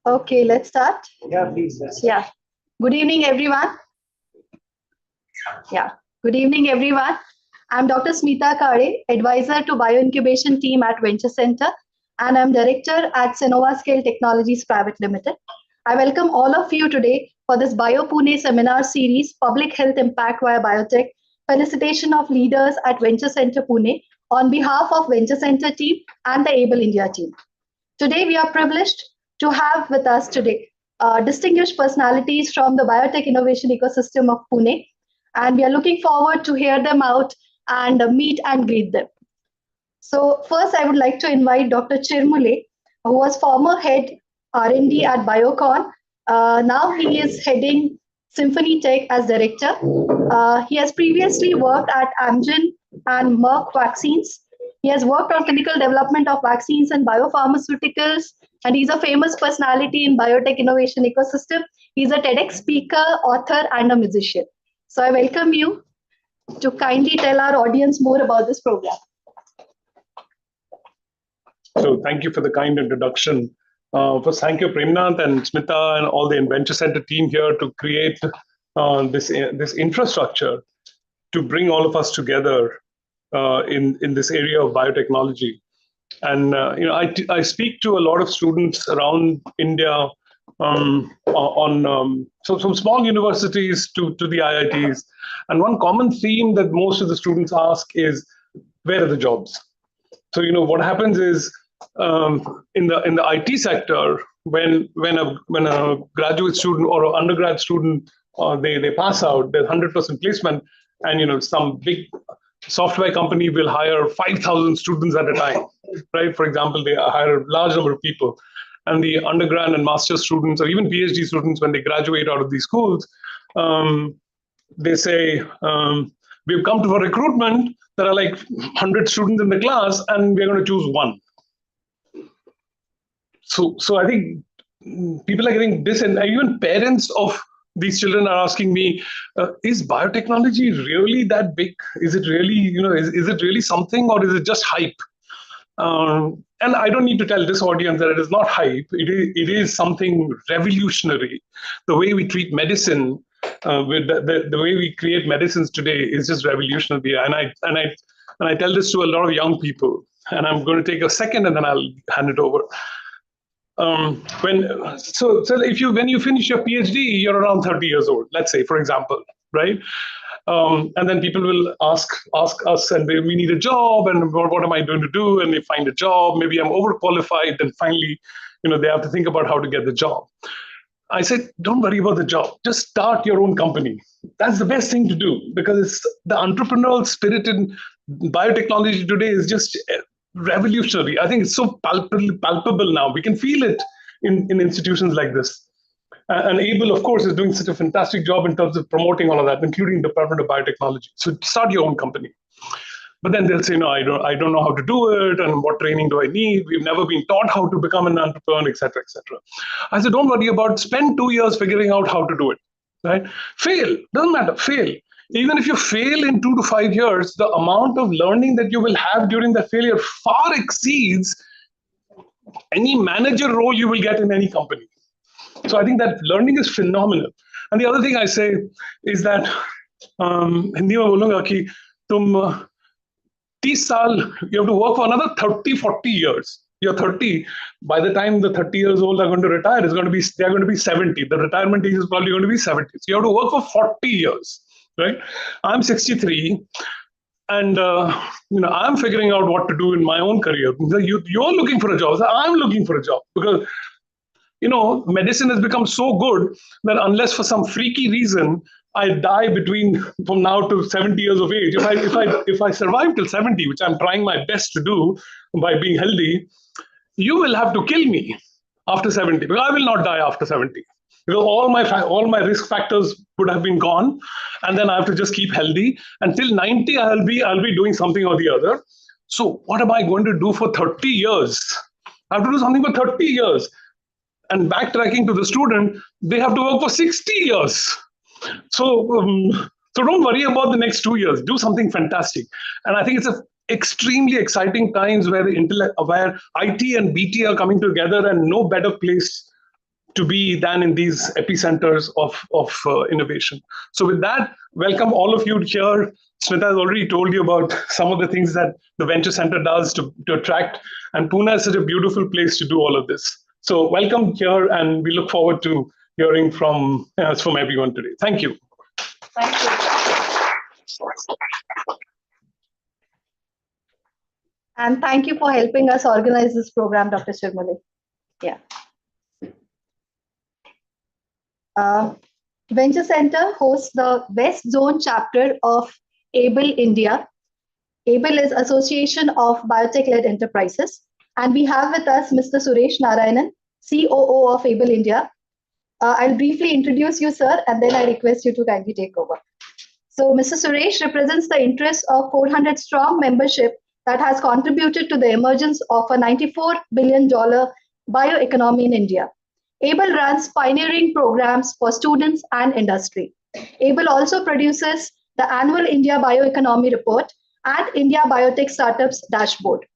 Okay, let's start. Yeah, please. Yeah. Good evening, everyone. Yeah. Good evening, everyone. I'm Dr. 𝗘𝗲𝗃𝗲 𝗧𝗸𝗲, advisor to bioincubation team at Venture Center, and I'm director at 𝗘𝗿𝗄𝗆 Technologies Private Limited. I welcome all of you today for this BioPune seminar series, Public Health Impact via Biotech, Felicitation of Leaders at Venture Center Pune, on behalf of Venture Center team and the Able India team. Today, we are privileged to have with us today distinguished personalities from the biotech innovation ecosystem of Pune, and we are looking forward to hear them out and meet and greet them. So first, I would like to invite Dr. 𝗘𝗃𝗲 𝗧𝗸𝗲, who was former head R&D at Biocon. Now he is heading Symphony Tech as director. He has previously worked at Amgen and Merck Vaccines. He has worked on clinical development of vaccines and biopharmaceuticals, and he's a famous personality in biotech innovation ecosystem. He's a TEDx speaker, author, and a musician. So I welcome you to kindly tell our audience more about this program. So thank you for the kind introduction. First, thank you, Premnath and Smita and all the Venture Center team here to create this infrastructure to bring all of us together in this area of biotechnology. And I speak to a lot of students around India from small universities to the IITs. And one common theme that most of the students ask is, where are the jobs? So what happens is in the IT sector, when a graduate student or an undergrad student they pass out, there's 100% placement, and some big software company will hire 5,000 students at a time, right? For example, they hire a large number of people. And the undergrad and master's students, or even PhD students, when they graduate out of these schools, they say, we've come to a recruitment. There are like 100 students in the class, and we're going to choose one. So I think people are getting this, and even parents of these children are asking me, is biotechnology really that big? Is it really, is it really something, or is it just hype? And I don't need to tell this audience that it is not hype. It is something revolutionary. The way we treat medicine, with the way we create medicines today is just revolutionary. And I tell this to a lot of young people. And I'm going to take a second, and then I'll hand it over. When you finish your PhD, you're around 30 years old, let's say, for example, right? And then people will ask us, and we need a job, and what am I going to do? And they find a job. Maybe I'm overqualified. Then finally, they have to think about how to get the job. I said, don't worry about the job. Just start your own company. That's the best thing to do, because it's the entrepreneurial spirit in biotechnology today is just revolutionary. I think it's so palpable now. We can feel it in institutions like this. And Able, of course, is doing such a fantastic job in terms of promoting all of that, including the Department of Biotechnology. So start your own company. But then they'll say, no, I don't know how to do it, and what training do I need? We've never been taught how to become an entrepreneur, etc., etc. I said, don't worry about it. Spend 2 years figuring out how to do it. Right? Fail, doesn't matter, fail. Even if you fail in 2 to 5 years, the amount of learning that you will have during that failure far exceeds any manager role you will get in any company. So I think that learning is phenomenal. And the other thing I say is that, Hindi mein bolunga ki tum 30 saal, you have to work for another 30, 40 years. You're 30. By the time the 30 years old are going to retire, they're going to be 70. The retirement age is probably going to be 70. So you have to work for 40 years, right? I'm 63. And I'm figuring out what to do in my own career. You're looking for a job. So I'm looking for a job, because medicine has become so good that unless for some freaky reason I die from now to 70 years of age, if I survive till 70, which I'm trying my best to do by being healthy, you will have to kill me after 70, because I will not die after 70. Because all my risk factors would have been gone, and then I have to just keep healthy. Until 90, I'll be doing something or the other. So what am I going to do for 30 years? I have to do something for 30 years. And backtracking to the student, they have to work for 60 years. So don't worry about the next 2 years. Do something fantastic. And I think it's extremely exciting times where IT and BT are coming together, and no better place to be than in these epicenters of innovation. So with that, welcome all of you here. Smita has already told you about some of the things that the Venture Center does to attract, and Pune is such a beautiful place to do all of this. So welcome here, and we look forward to hearing from everyone today. Thank you. Thank you. And thank you for helping us organize this program, Dr. Shirmale. Yeah. Venture Center hosts the West Zone chapter of ABLE India. ABLE is Association of Biotech-led Enterprises. And we have with us Mr. Suresh Narayanan, COO of ABLE India. I'll briefly introduce you, sir, and then I request you to kindly take over. So Mr. Suresh represents the interests of 400 strong membership that has contributed to the emergence of a $94 billion bioeconomy in India. ABLE runs pioneering programs for students and industry. ABLE also produces the annual India Bioeconomy Report and India Biotech Startups Dashboard.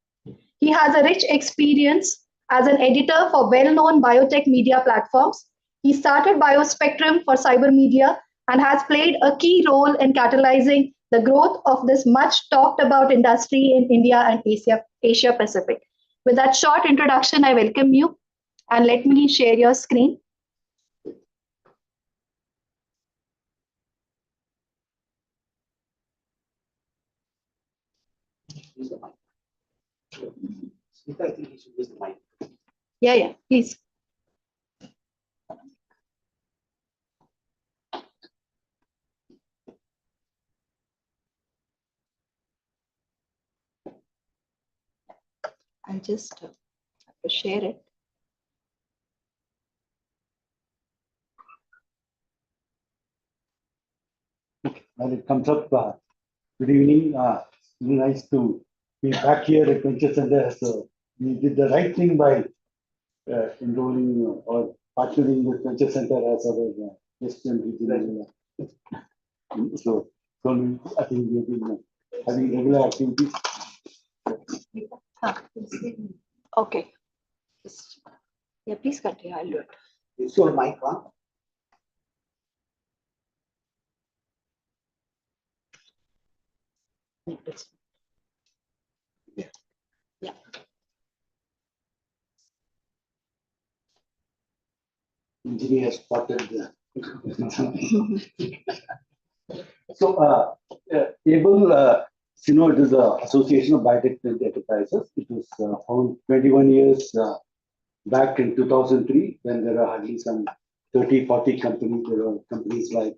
He has a rich experience as an editor for well-known biotech media platforms. He started BioSpectrum for cyber media and has played a key role in catalyzing the growth of this much talked about industry in India and Asia Pacific. With that short introduction, I welcome you, and let me share your screen. Use the mic. I think you should use the mic. Yeah, please. I'll just have to share it. When it comes up, good evening. Really nice to be back here at Venture Center. So we did the right thing by enrolling or partnering with Venture Center as our Western regional. So I think we have been having regular activities. Okay. Yeah, please continue. I'll do it. Is your mic on? Yeah. Engineer spotted the. So, ABLE, it is an association of biotech enterprises. It was founded 21 years back in 2003, when there are hardly some 30, 40 companies. There are companies like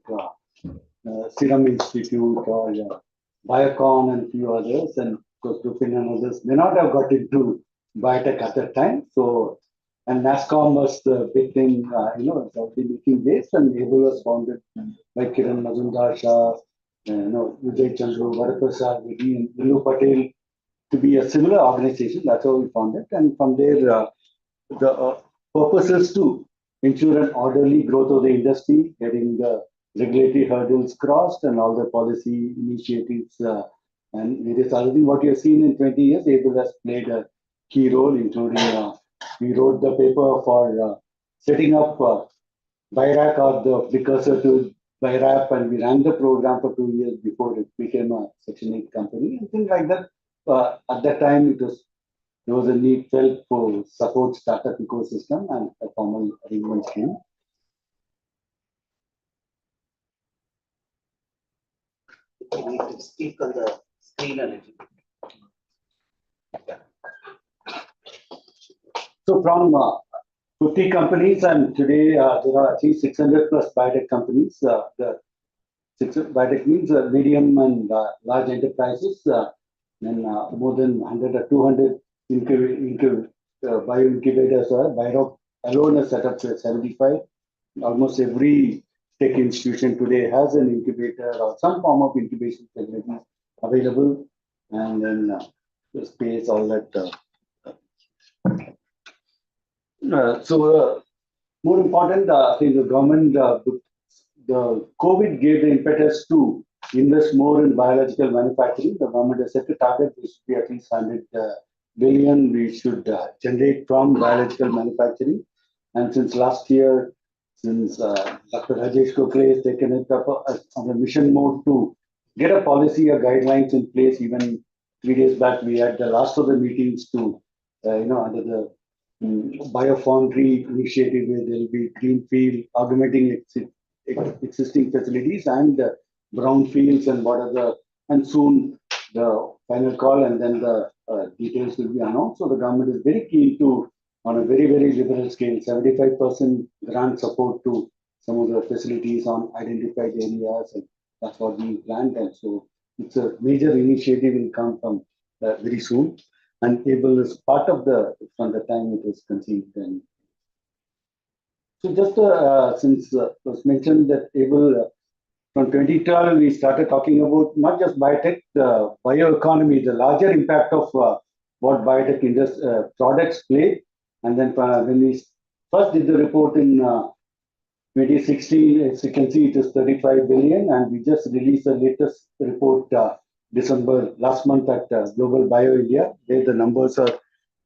Serum Institute or Biocon and a few others, and of course Lupin and others may not have got into biotech at that time. So, and NASCOM was the big thing, it's already making this, and ABLE was founded by Kiran Mazumdar-Shah, Vijay Chandru, Varaprasad, and Villu Patel, to be a similar organization. That's how we found it. And from there, the purpose is to ensure an orderly growth of the industry, getting the regulatory hurdles crossed and all the policy initiatives and various other things. What you have seen in 20 years, ABLE has played a key role, including we wrote the paper for setting up BIRAP, or the precursor to BIRAP, and we ran the program for 2 years before it became a Section 8 company and things like that. At that time, there was a need felt for support startup ecosystem and a formal arrangement scheme. You need to speak on the screen a little bit. So from 50 companies, and today there are at least 600 plus biotech companies. Biotech means medium and large enterprises, and more than 100 or 200 bioincubators. Bio alone has set up 75. Almost every tech institution today has an incubator or some form of incubation facility available, and then the space, all that. More important, I think the government, the COVID gave the impetus to invest more in biological manufacturing. The government has set a target, which should be at least 100 billion we should generate from biological manufacturing. And since last year, since Dr. Rajesh Gokhale has taken it up on a mission mode to get a policy or guidelines in place. Even 3 days back, we had the last of the meetings to, under the biofoundry initiative, where there will be greenfield augmenting existing facilities and brownfields and what are the, and soon the final call and then the details will be announced. So the government is very keen to, on a very, very liberal scale, 75% grant support to some of the facilities on identified areas, and that's what we planned. And so it's a major initiative will come from very soon. And ABLE is part of from the time it was conceived. And so just since it was mentioned that ABLE, from 2012, we started talking about not just biotech, the bioeconomy, the larger impact of what biotech products play. And then when we first did the report in 2016, as you can see, it is 35 billion. And we just released the latest report December last month at Global Bio India, where the numbers are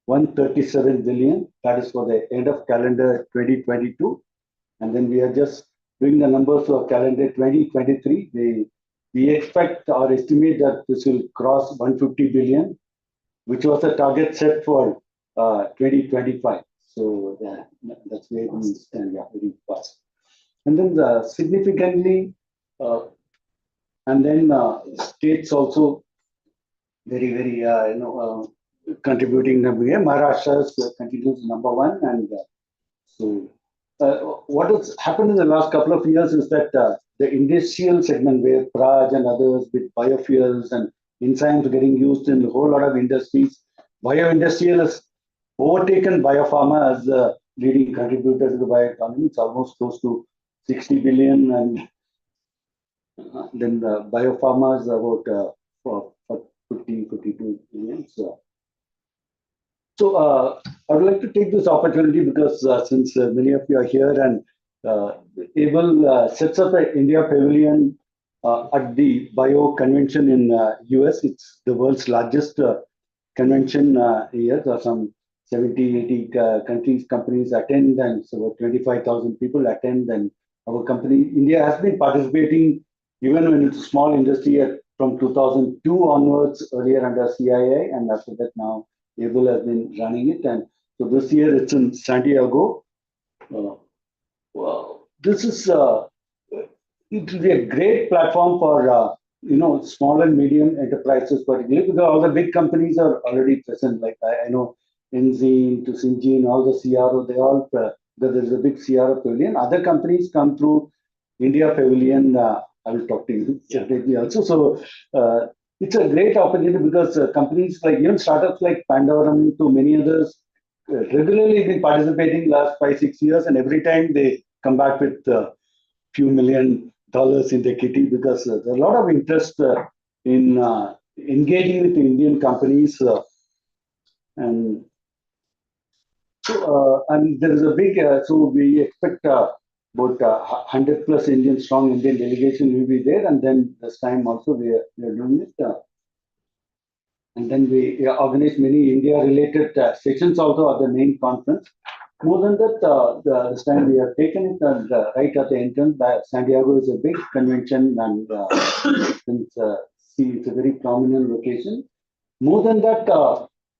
137 billion. That is for the end of calendar 2022. And then we are just doing the numbers for calendar 2023. We expect or estimate that this will cross 150 billion, which was the target set for 2025. So that's where we stand, very fast. And then significantly, and then states also very, very, contributing. Maharashtra continues number one. And so what has happened in the last couple of years is that the industrial segment, where Praj and others with biofuels and enzymes getting used in a whole lot of industries, bioindustrial has overtaken biopharma as the leading contributor to the bioeconomy. It's almost close to 60 billion, and then the biopharma is about 52 billion. So I would like to take this opportunity because since many of you are here, and ABLE sets up an India pavilion at the Bio Convention in US. It's the world's largest convention here. There are some 70, 80 countries, companies attend, and so about 25,000 people attend. And our company, India, has been participating even when it's a small industry from 2002 onwards, earlier under CIA, and after that now ABLE has been running it. And so this year it's in San Diego. This is it will be a great platform for small and medium enterprises, particularly because all the big companies are already present. Like I know Enzene to Syngene, all the CRO, they all there is a big CRO pavilion. Other companies come through India Pavilion. I will talk to you separately also. So it's a great opportunity because companies like even startups like Pandavaram to many others regularly been participating last 5-6 years, and every time they come back with a few $1 million in their kitty because there's a lot of interest in engaging with Indian companies, and there is a big so we expect about 100 plus strong Indian delegation will be there, and then this time also we are doing it. And then we organize many India-related sessions also at the main conference. More than that, this time we have taken it right at the entrance. San Diego is a big convention, and since it's a very prominent location. More than that,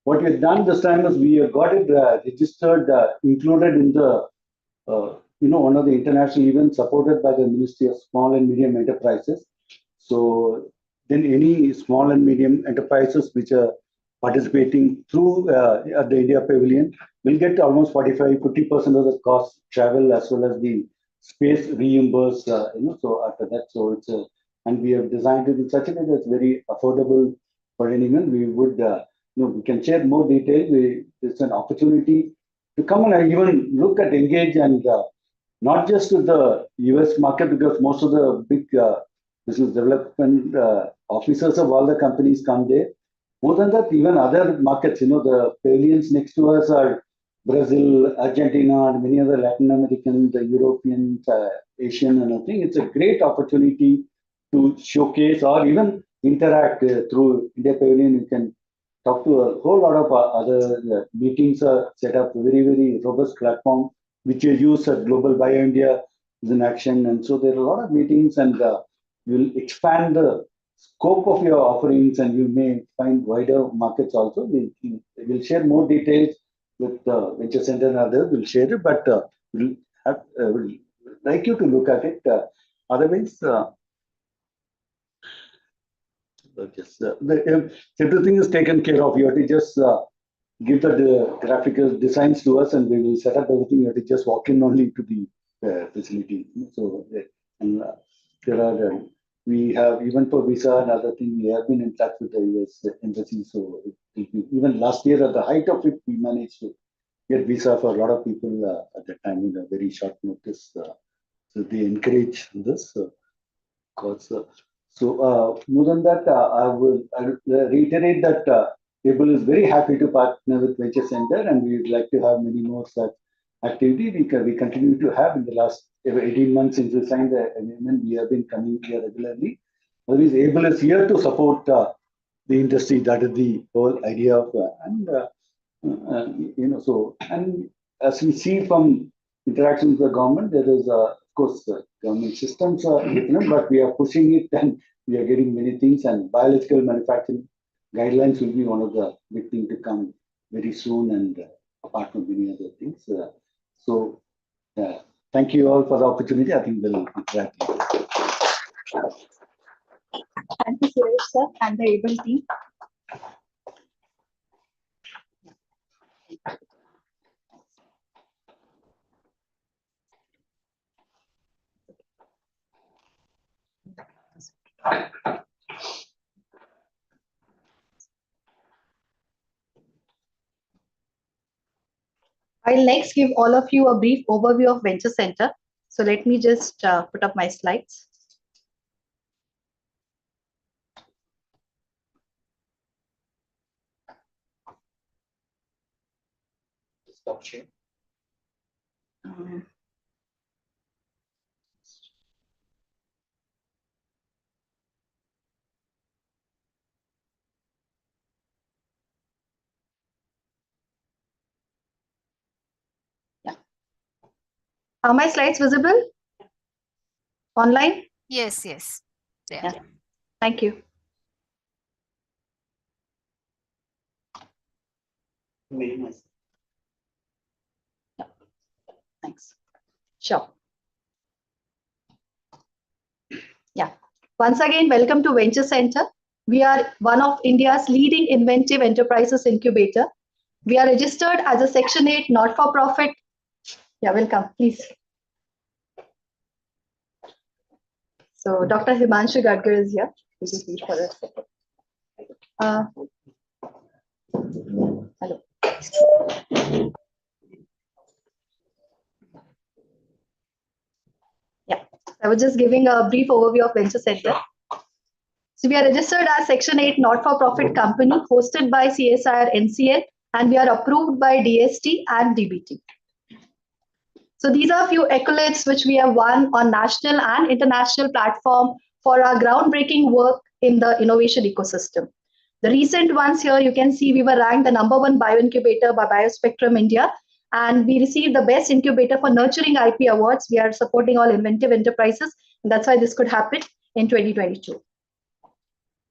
what we have done this time is we have got it registered, included in the one of the international events supported by the Ministry of Small and Medium Enterprises. So then any small and medium enterprises which are participating through at the India Pavilion will get almost 45-50% of the cost, travel as well as the space reimbursed. So after that, so it's and we have designed it in such a way that it's very affordable for anyone. We would we can share more detail. It's an opportunity to come and even look at engage and not just with the US market, because most of the big business development officers of all the companies come there. More than that, even other markets, the pavilions next to us are Brazil, Argentina, and many other Latin American, the European, Asian, and I think it's a great opportunity to showcase or even interact through India Pavilion. You can talk to a whole lot of other meetings are set up, very, very robust platform which you use at Global Bio India is in action. And so there are a lot of meetings, and you'll expand the scope of your offerings, and you may find wider markets also. We'll share more details with Venture Center and others. We'll share it, but we'll like you to look at it. Otherwise, everything is taken care of. You have to just give the graphical designs to us, and we will set up everything. You have to just walk in only to the facility. So, and there are we have, even for visa and other things, we have been in touch with the US embassy. So even last year, at the height of it, we managed to get visa for a lot of people at that time in a very short notice. So they encourage this. So more than that, I will reiterate that Able is very happy to partner with Venture Center, and we would like to have many more such activity. We continue to have in the last 18 months since we signed the agreement. We have been coming here regularly. Otherwise, Able is here to support the industry. That is the whole idea of So, and as we see from interactions with the government, there is of course government systems are different, but we are pushing it, and we are getting many things. And biological manufacturing guidelines will be one of the big things to come very soon, and apart from many other things. So thank you all for the opportunity. I think we'll interact. Thank you, Suresh sir, and the Able team. I'll next give all of you a brief overview of Venture Center. So let me just put up my slides. Stop share. Are my slides visible online? Yes, yes. Yeah. Thank you. Very nice. Yeah. Thanks. Sure. Yeah. Once again, welcome to Venture Center. We are one of India's leading inventive enterprises incubator. We are registered as a Section 8 not-for-profit. Yeah, welcome, please. So Dr. Himanshu Gadkar is here. This is for a second. Hello. Yeah, I was just giving a brief overview of Venture Center. So we are registered as Section 8 not-for-profit company hosted by CSIR NCL, and we are approved by DST and DBT. So these are a few accolades which we have won on national and international platform for our groundbreaking work in the innovation ecosystem. The recent ones here, you can see we were ranked the #1 bioincubator by Biospectrum India, and we received the Best Incubator for Nurturing IP awards. We are supporting all inventive enterprises, and that's why this could happen in 2022.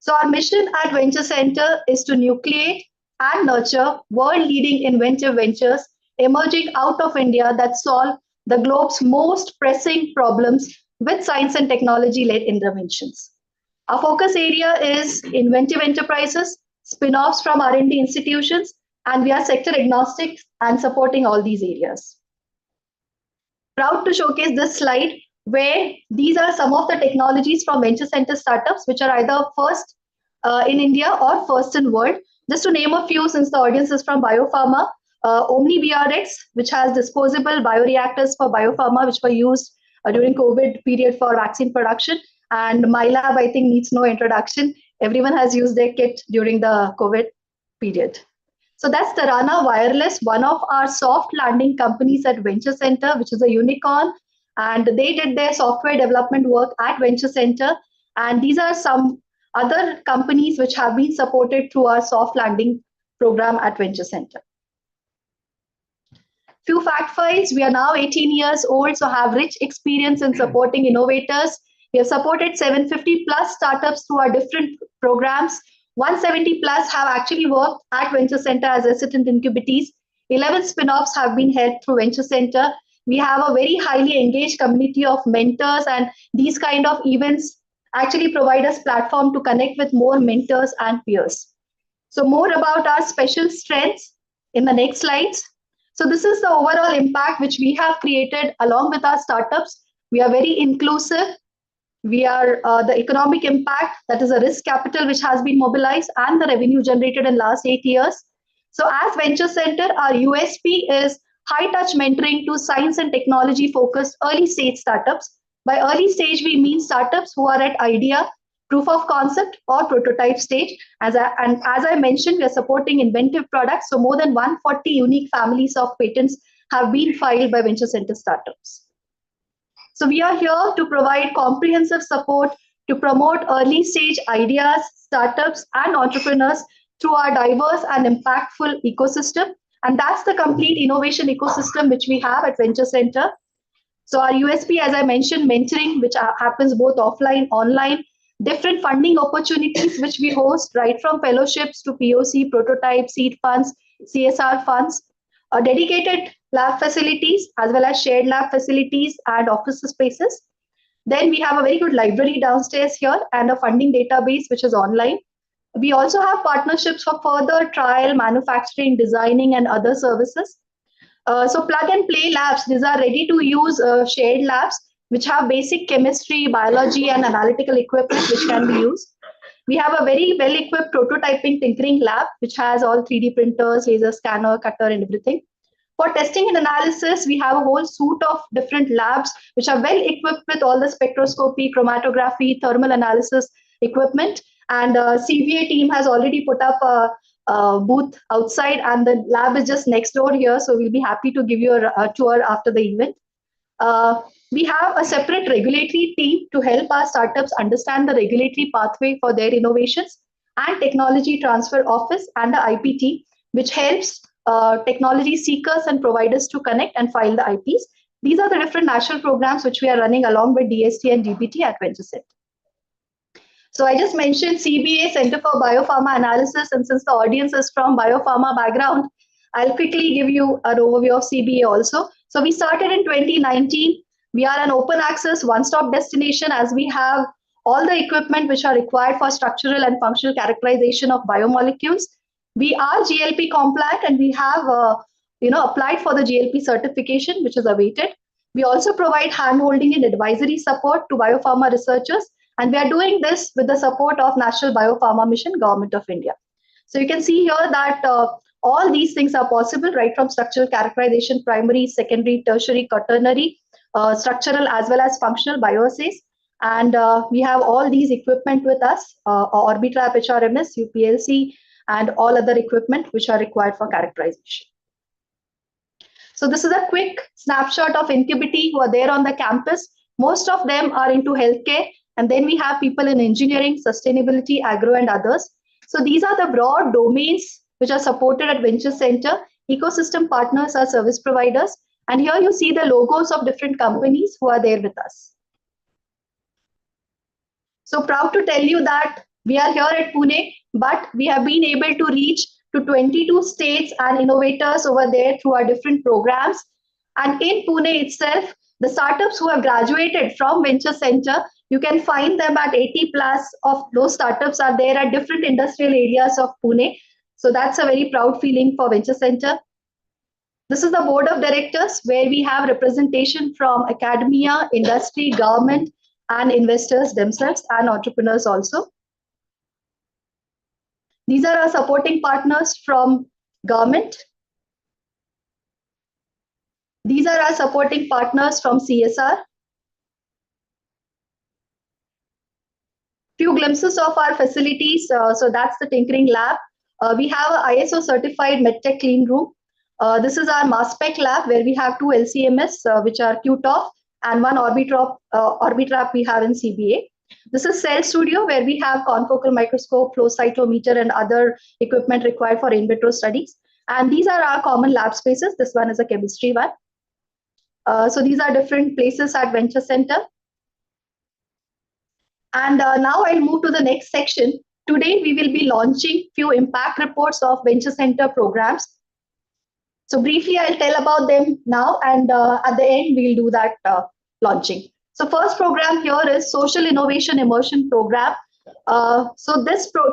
So our mission at Venture Center is to nucleate and nurture world-leading inventive ventures emerging out of India that solve the globe's most pressing problems with science and technology-led interventions. Our focus area is inventive enterprises, spin-offs from R&D institutions, and we are sector agnostic and supporting all these areas. Proud to showcase this slide where these are some of the technologies from Venture Center startups which are either first in India or first in world. Just to name a few, since the audience is from biopharma, OmniBRX, which has disposable bioreactors for biopharma, which were used during COVID period for vaccine production. And MyLab, I think, needs no introduction. Everyone has used their kit during the COVID period. So that's Tarana Wireless, one of our soft landing companies at Venture Center, which is a unicorn. And they did their software development work at Venture Center. And these are some other companies which have been supported through our soft landing program at Venture Center. Few fact files, we are now 18 years old, so have rich experience in supporting innovators. We have supported 750 plus startups through our different programs. 170 plus have actually worked at Venture Center as resident incubatees. 11 spin-offs have been held through Venture Center. We have a very highly engaged community of mentors, and these kind of events actually provide us platform to connect with more mentors and peers. So more about our special strengths in the next slides. So this is the overall impact which we have created along with our startups. We are very inclusive. We are the economic impact, that is a risk capital which has been mobilized and the revenue generated in last 8 years. So as Venture Center, our USP is high touch mentoring to science and technology focused early stage startups. By early stage, we mean startups who are at idea, proof of concept or prototype stage. As I mentioned, we are supporting inventive products. So more than 140 unique families of patents have been filed by Venture Center startups. So we are here to provide comprehensive support to promote early stage ideas, startups, and entrepreneurs through our diverse and impactful ecosystem. And that's the complete innovation ecosystem which we have at Venture Center. So our USP, as I mentioned, mentoring, which happens both offline, online, different funding opportunities which we host, right from fellowships to POC, prototype, seed funds, CSR funds, dedicated lab facilities, as well as shared lab facilities and office spaces. Then we have a very good library downstairs here and a funding database, which is online. We also have partnerships for further trial, manufacturing, designing, and other services. So plug and play labs, these are ready to use shared labs, which have basic chemistry, biology, and analytical equipment which can be used. We have a very well-equipped prototyping tinkering lab, which has all 3D printers, laser scanner, cutter, and everything. For testing and analysis, we have a whole suite of different labs, which are well equipped with all the spectroscopy, chromatography, thermal analysis equipment. And CVA team has already put up a booth outside, and the lab is just next door here. So we'll be happy to give you a tour after the event. We have a separate regulatory team to help our startups understand the regulatory pathway for their innovations, and technology transfer office and the IP team, which helps technology seekers and providers to connect and file the IPs. These are the different national programs which we are running along with DST and DBT at Venture Center. So I just mentioned CBA, Center for Biopharma Analysis, and since the audience is from biopharma background, I'll quickly give you an overview of CBA also. So we started in 2019. We are an open access one-stop destination, as we have all the equipment which are required for structural and functional characterization of biomolecules. We are GLP compliant, and we have applied for the GLP certification, which is awaited. We also provide hand-holding and advisory support to biopharma researchers, and we are doing this with the support of National Biopharma Mission, Government of India. So you can see here that all these things are possible, right from structural characterization, primary, secondary, tertiary, quaternary, structural as well as functional bioassays. And we have all these equipment with us, Orbitrap, HRMS, UPLC, and all other equipment which are required for characterization. So this is a quick snapshot of Incubity who are there on the campus. Most of them are into healthcare, and then we have people in engineering, sustainability, agro, and others. So these are the broad domains which are supported at Venture Center. Ecosystem partners are service providers. And here you see the logos of different companies who are there with us. So proud to tell you that we are here at Pune, but we have been able to reach to 22 states and innovators over there through our different programs. And in Pune itself, the startups who have graduated from Venture Center, you can find them at 80 plus of those startups are there at different industrial areas of Pune. So that's a very proud feeling for Venture Center. This is the board of directors where we have representation from academia, industry, government, and investors themselves and entrepreneurs also. These are our supporting partners from government. These are our supporting partners from CSR. Few glimpses of our facilities. So that's the tinkering lab. We have an ISO certified MedTech clean room. This is our mass spec lab where we have 2 LCMS, which are 𝗘𝗏, and 1 Orbitrap we have in CBA. This is Cell Studio where we have confocal microscope, flow cytometer, and other equipment required for in vitro studies. And these are our common lab spaces. This one is a chemistry one. So these are different places at Venture Center. And now I'll move to the next section. Today, we will be launching few impact reports of Venture Center programs. So briefly, I'll tell about them now, and at the end, we'll do that launching. So first program here is Social Innovation Immersion Program. So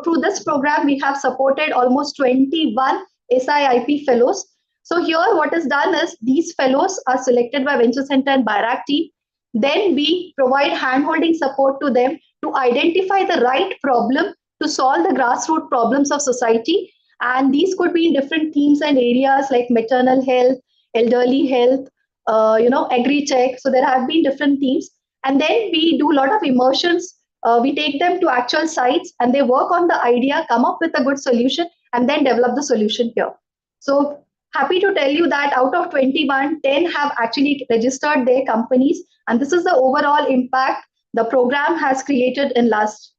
through this program, we have supported almost 21 SIIP fellows. So here what is done is these fellows are selected by Venture Center and BIRAC team. Then we provide hand-holding support to them to identify the right problem to solve the grassroots problems of society. And these could be in different themes and areas like maternal health, elderly health, agri-tech. So there have been different themes. And then we do a lot of immersions. We take them to actual sites and they work on the idea, come up with a good solution, and then develop the solution here. So happy to tell you that out of 21, 10 have actually registered their companies. And this is the overall impact the program has created in last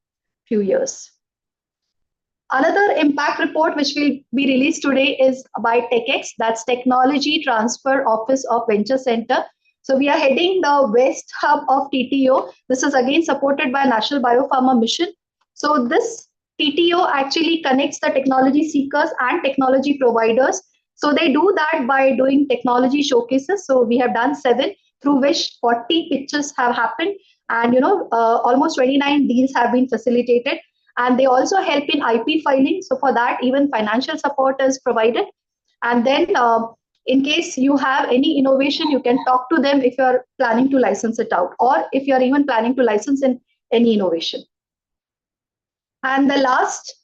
few years. Another impact report which will be released today is by TechX, that's Technology Transfer Office of Venture Center. So we are heading the West Hub of TTO. This is again supported by National Biopharma Mission. So this TTO actually connects the technology seekers and technology providers. So they do that by doing technology showcases. So we have done 7, through which 40 pitches have happened, and almost 29 deals have been facilitated. And they also help in IP filing. So for that, even financial support is provided. And then in case you have any innovation, you can talk to them if you're planning to license it out, or if you're even planning to license in any innovation. And the last,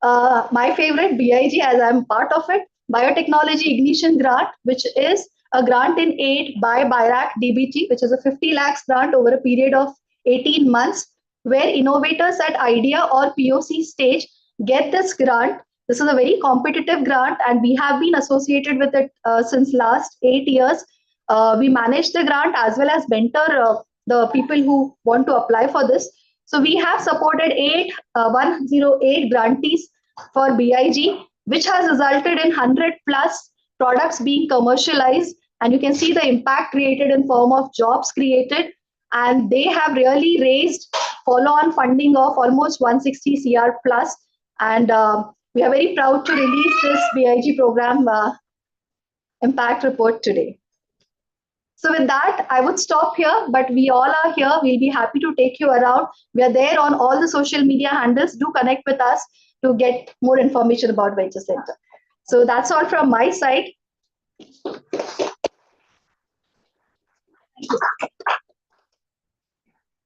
my favorite, BIG, as I'm part of it, Biotechnology Ignition Grant, which is a grant in aid by BIRAC DBT, which is a 50 lakhs grant over a period of 18 months, where innovators at idea or POC stage get this grant. This is a very competitive grant, and we have been associated with it since last 8 years. We manage the grant as well as mentor the people who want to apply for this. So we have supported 108 grantees for BIG, which has resulted in 100 plus products being commercialized. And you can see the impact created in form of jobs created. And they have really raised follow-on funding of almost 160 CR plus. And we are very proud to release this BIG program impact report today. So with that, I would stop here, but we all are here. We'll be happy to take you around. We are there on all the social media handles. Do connect with us to get more information about Venture Center. So that's all from my side.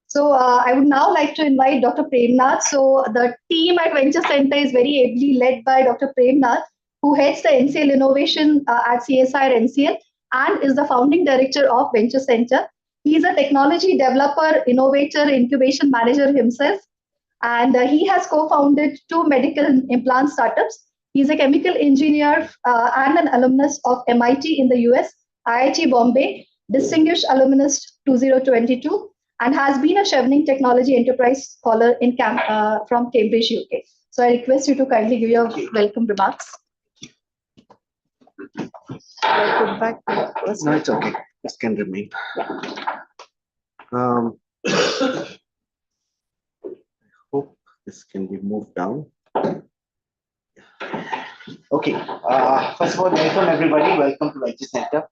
So I would now like to invite Dr. 𝗏𝗏𝗏𝗏. So the team at Venture Center is very ably led by Dr. 𝗏𝗏𝗏𝗏, who heads the NCL Innovation at CSIR NCL and is the founding director of Venture Center. He is a technology developer, innovator, incubation manager himself, and he has co-founded 2 medical implant startups. He's a chemical engineer and an alumnus of MIT in the US, IIT Bombay, distinguished alumnus 2022, and has been a Chevening Technology Enterprise Scholar from Cambridge, UK. So I request you to kindly give your welcome remarks. Put back to the no, it's okay. This can remain. I hope this can be moved down. Okay. First of all, welcome everybody. Welcome to Venture Center.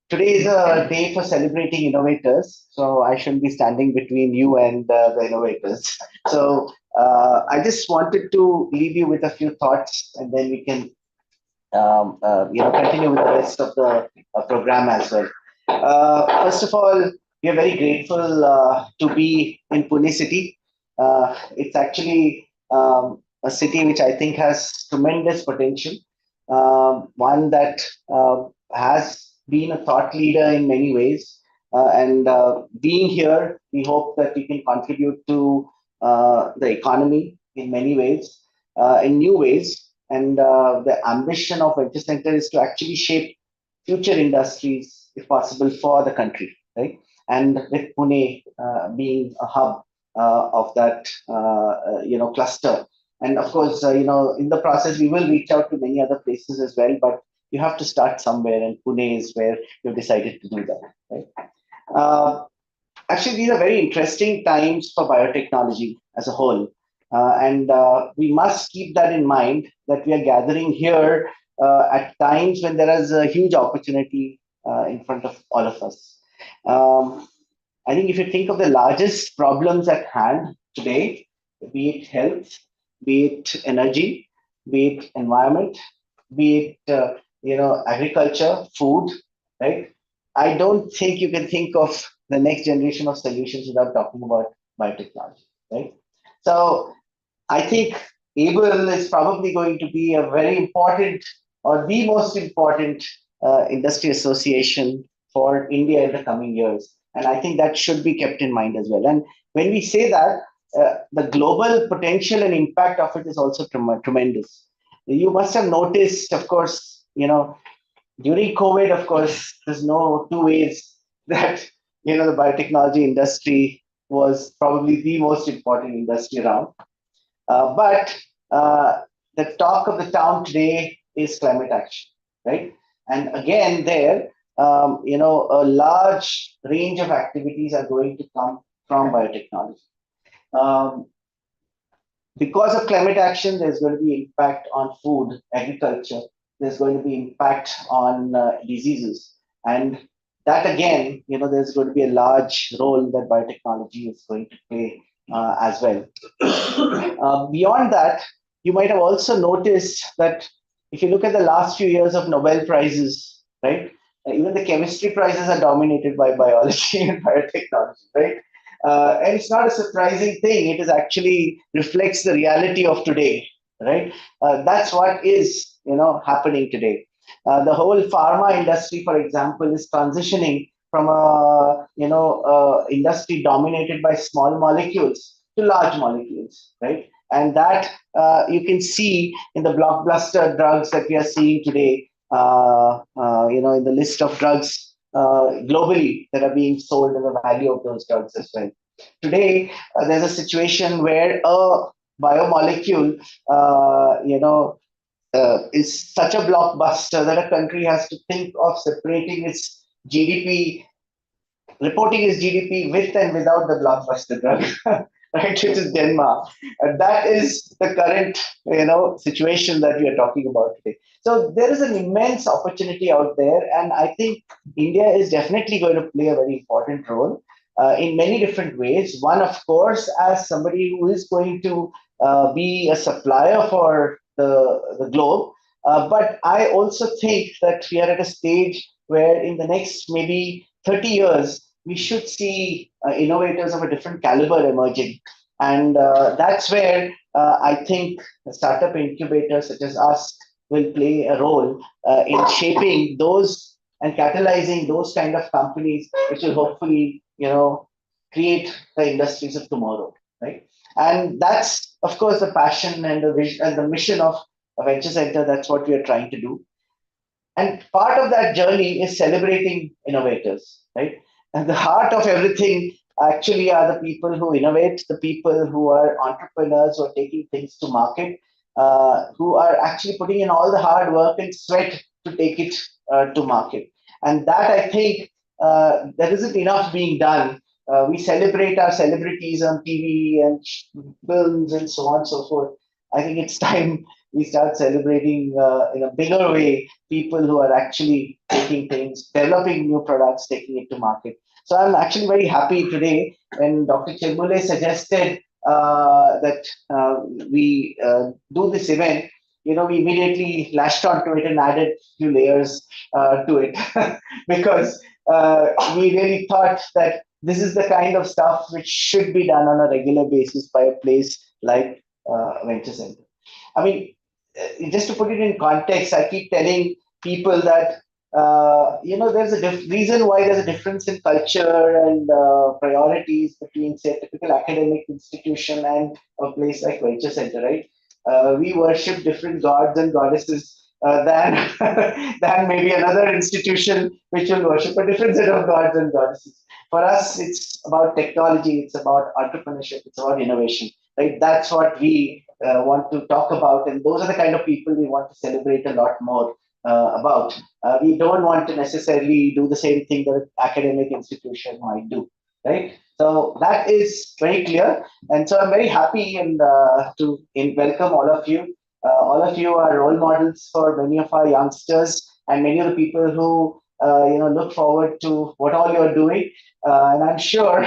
Today is a day for celebrating innovators, so I shouldn't be standing between you and the innovators. So I just wanted to leave you with a few thoughts, and then we can continue with the rest of the program as well. First of all, we are very grateful to be in Pune city. It's actually a city which I think has tremendous potential, one that has been a thought leader in many ways. And being here, we hope that we can contribute to the economy in many ways, in new ways. And the ambition of Venture Center is to actually shape future industries, if possible, for the country, right? And with Pune being a hub of that, cluster, And of course, in the process, we will reach out to many other places as well, but you have to start somewhere, and Pune is where you've decided to do that, right? Actually, these are very interesting times for biotechnology as a whole. And we must keep that in mind, that we are gathering here at times when there is a huge opportunity in front of all of us. I think if you think of the largest problems at hand today, be it health, be it energy, be it environment, be it agriculture, food, right? I don't think you can think of the next generation of solutions without talking about biotechnology, right? So I think ABLE is probably going to be a very important, or the most important industry association for India in the coming years. And I think that should be kept in mind as well. And when we say that, the global potential and impact of it is also tremendous. You must have noticed, of course, during COVID, of course, there's no two ways that the biotechnology industry was probably the most important industry around. But the talk of the town today is climate action, right? And again, there, a large range of activities are going to come from biotechnology. Because of climate action, there's going to be impact on food, agriculture. There's going to be impact on diseases. And that again, there's going to be a large role that biotechnology is going to play as well. Beyond that, you might have also noticed that if you look at the last few years of Nobel Prizes, right, even the chemistry prizes are dominated by biology and biotechnology, right? And it's not a surprising thing. It is actually reflects the reality of today, right? That's what is, happening today. The whole pharma industry, for example, is transitioning from a, industry dominated by small molecules to large molecules, right? And that you can see in the blockbuster drugs that we are seeing today, in the list of drugs globally that are being sold and the value of those drugs as well. Today, there's a situation where a biomolecule, is such a blockbuster that a country has to think of separating its GDP, reporting its GDP with and without the blockbuster drug, right? Which is Denmark. And that is the current, situation that we are talking about today. So there is an immense opportunity out there, and I think India is definitely going to play a very important role in many different ways. One, of course, as somebody who is going to be a supplier for the globe. But I also think that we are at a stage where in the next maybe 30 years, we should see innovators of a different caliber emerging. And that's where I think startup incubators such as us will play a role in shaping those and catalyzing those kind of companies, which will hopefully, create the industries of tomorrow, right? And that's, of course, the passion and the vision and the mission of a venture center. That's what we are trying to do. And part of that journey is celebrating innovators, right? And the heart of everything actually are the people who innovate, the people who are entrepreneurs, who are taking things to market, who are actually putting in all the hard work and sweat to take it to market. And that, I think, there isn't enough being done. We celebrate our celebrities on TV and films and so on and so forth. I think it's time we start celebrating in a bigger way people who are actually taking things, developing new products, taking it to market. So I'm actually very happy today when Dr. 𝗘𝗃𝗏𝗵𝗵𝗵𝗁 suggested that we do this event. We immediately lashed onto it and added a few layers to it because we really thought that this is the kind of stuff which should be done on a regular basis by a place like Venture Center. I mean, just to put it in context, I keep telling people that there's a reason why there's a difference in culture and priorities between, say, a typical academic institution and a place like Venture Center, right? We worship different gods and goddesses than than maybe another institution which will worship a different set of gods and goddesses. For us, it's about technology, it's about entrepreneurship, it's about innovation, right? That's what we want to talk about, and those are the kind of people we want to celebrate a lot more about. We don't want to necessarily do the same thing that an academic institution might do, right? So that is very clear, and so I'm very happy and to welcome all of you. All of you are role models for many of our youngsters and many of the people who look forward to what all you're doing, and I'm sure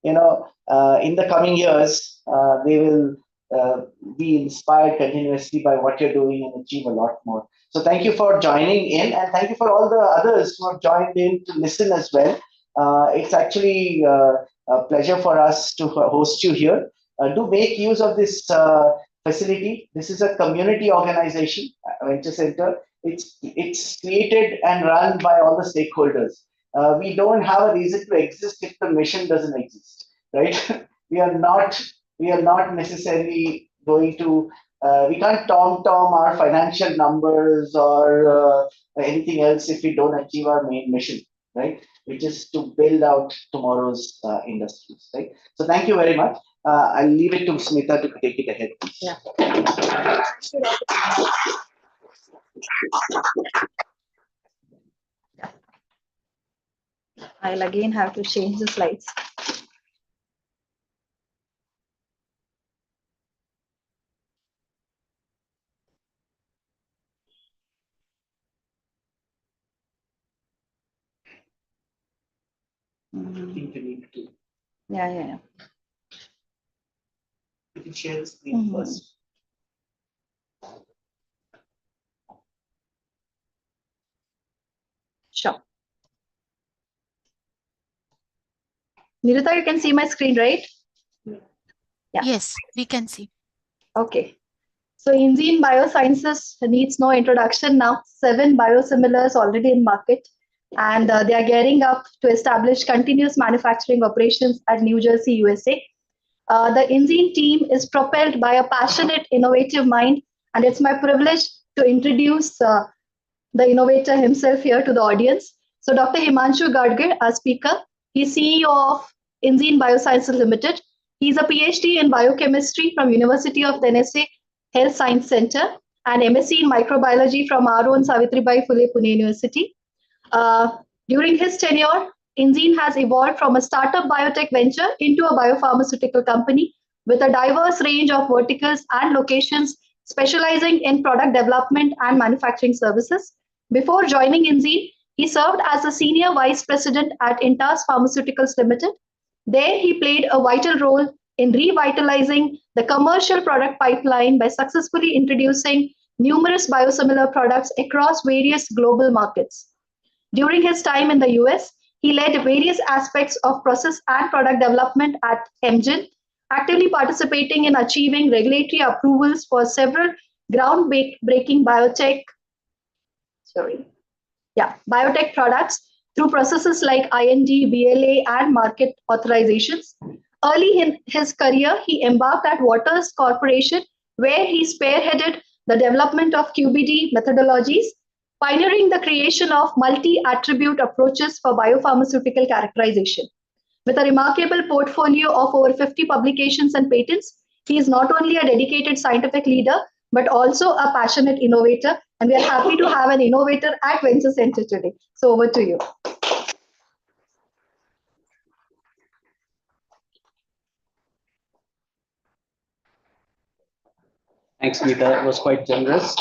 in the coming years they will be inspired continuously by what you're doing and achieve a lot more. So thank you for joining in, and thank you for all the others who have joined in to listen as well. It's actually a pleasure for us to host you here. Do make use of this facility. This is a community organization, Venture Center. It's created and run by all the stakeholders. We don't have a reason to exist if the mission doesn't exist, right? we are not necessarily going to. We can't tom our financial numbers or anything else if we don't achieve our main mission, right? Which is to build out tomorrow's industries, right? So thank you very much. I'll leave it to Smita to take it ahead, please. Yeah. I'll again have to change the slides. I think you need to. Yeah. You can share the screen first. Sure. Nirita, you can see my screen, right? Yeah. Yes, we can see. Okay. So Enzene Biosciences needs no introduction now. 7 biosimilars already in market, and they are gearing up to establish continuous manufacturing operations at New Jersey, USA. The Enzene team is propelled by a passionate, innovative mind, and it's my privilege to introduce the innovator himself here to the audience. So Dr. 𝗘𝗃𝗄 𝗏𝗏, our speaker, he's CEO of Enzene Biosciences Limited. He's a PhD in biochemistry from University of Tennessee Health Science Center and MSc in microbiology from our own 𝗘𝗏𝗏𝗏𝗏𝗏 Pune University. During his tenure, Enzene has evolved from a startup biotech venture into a biopharmaceutical company with a diverse range of verticals and locations specializing in product development and manufacturing services. Before joining Enzene, he served as a senior vice president at Intas Pharmaceuticals Limited. There, he played a vital role in revitalizing the commercial product pipeline by successfully introducing numerous biosimilar products across various global markets. During his time in the US, he led various aspects of process and product development at Amgen, actively participating in achieving regulatory approvals for several groundbreaking biotech products through processes like IND, BLA, and market authorizations. Early in his career, he embarked at Waters Corporation, where he spearheaded the development of QBD methodologies, pioneering the creation of multi-attribute approaches for biopharmaceutical characterization. With a remarkable portfolio of over 50 publications and patents, he is not only a dedicated scientific leader, but also a passionate innovator. And we are happy to have an innovator at Venture Center today. So over to you. Thanks, Smita. That was quite generous.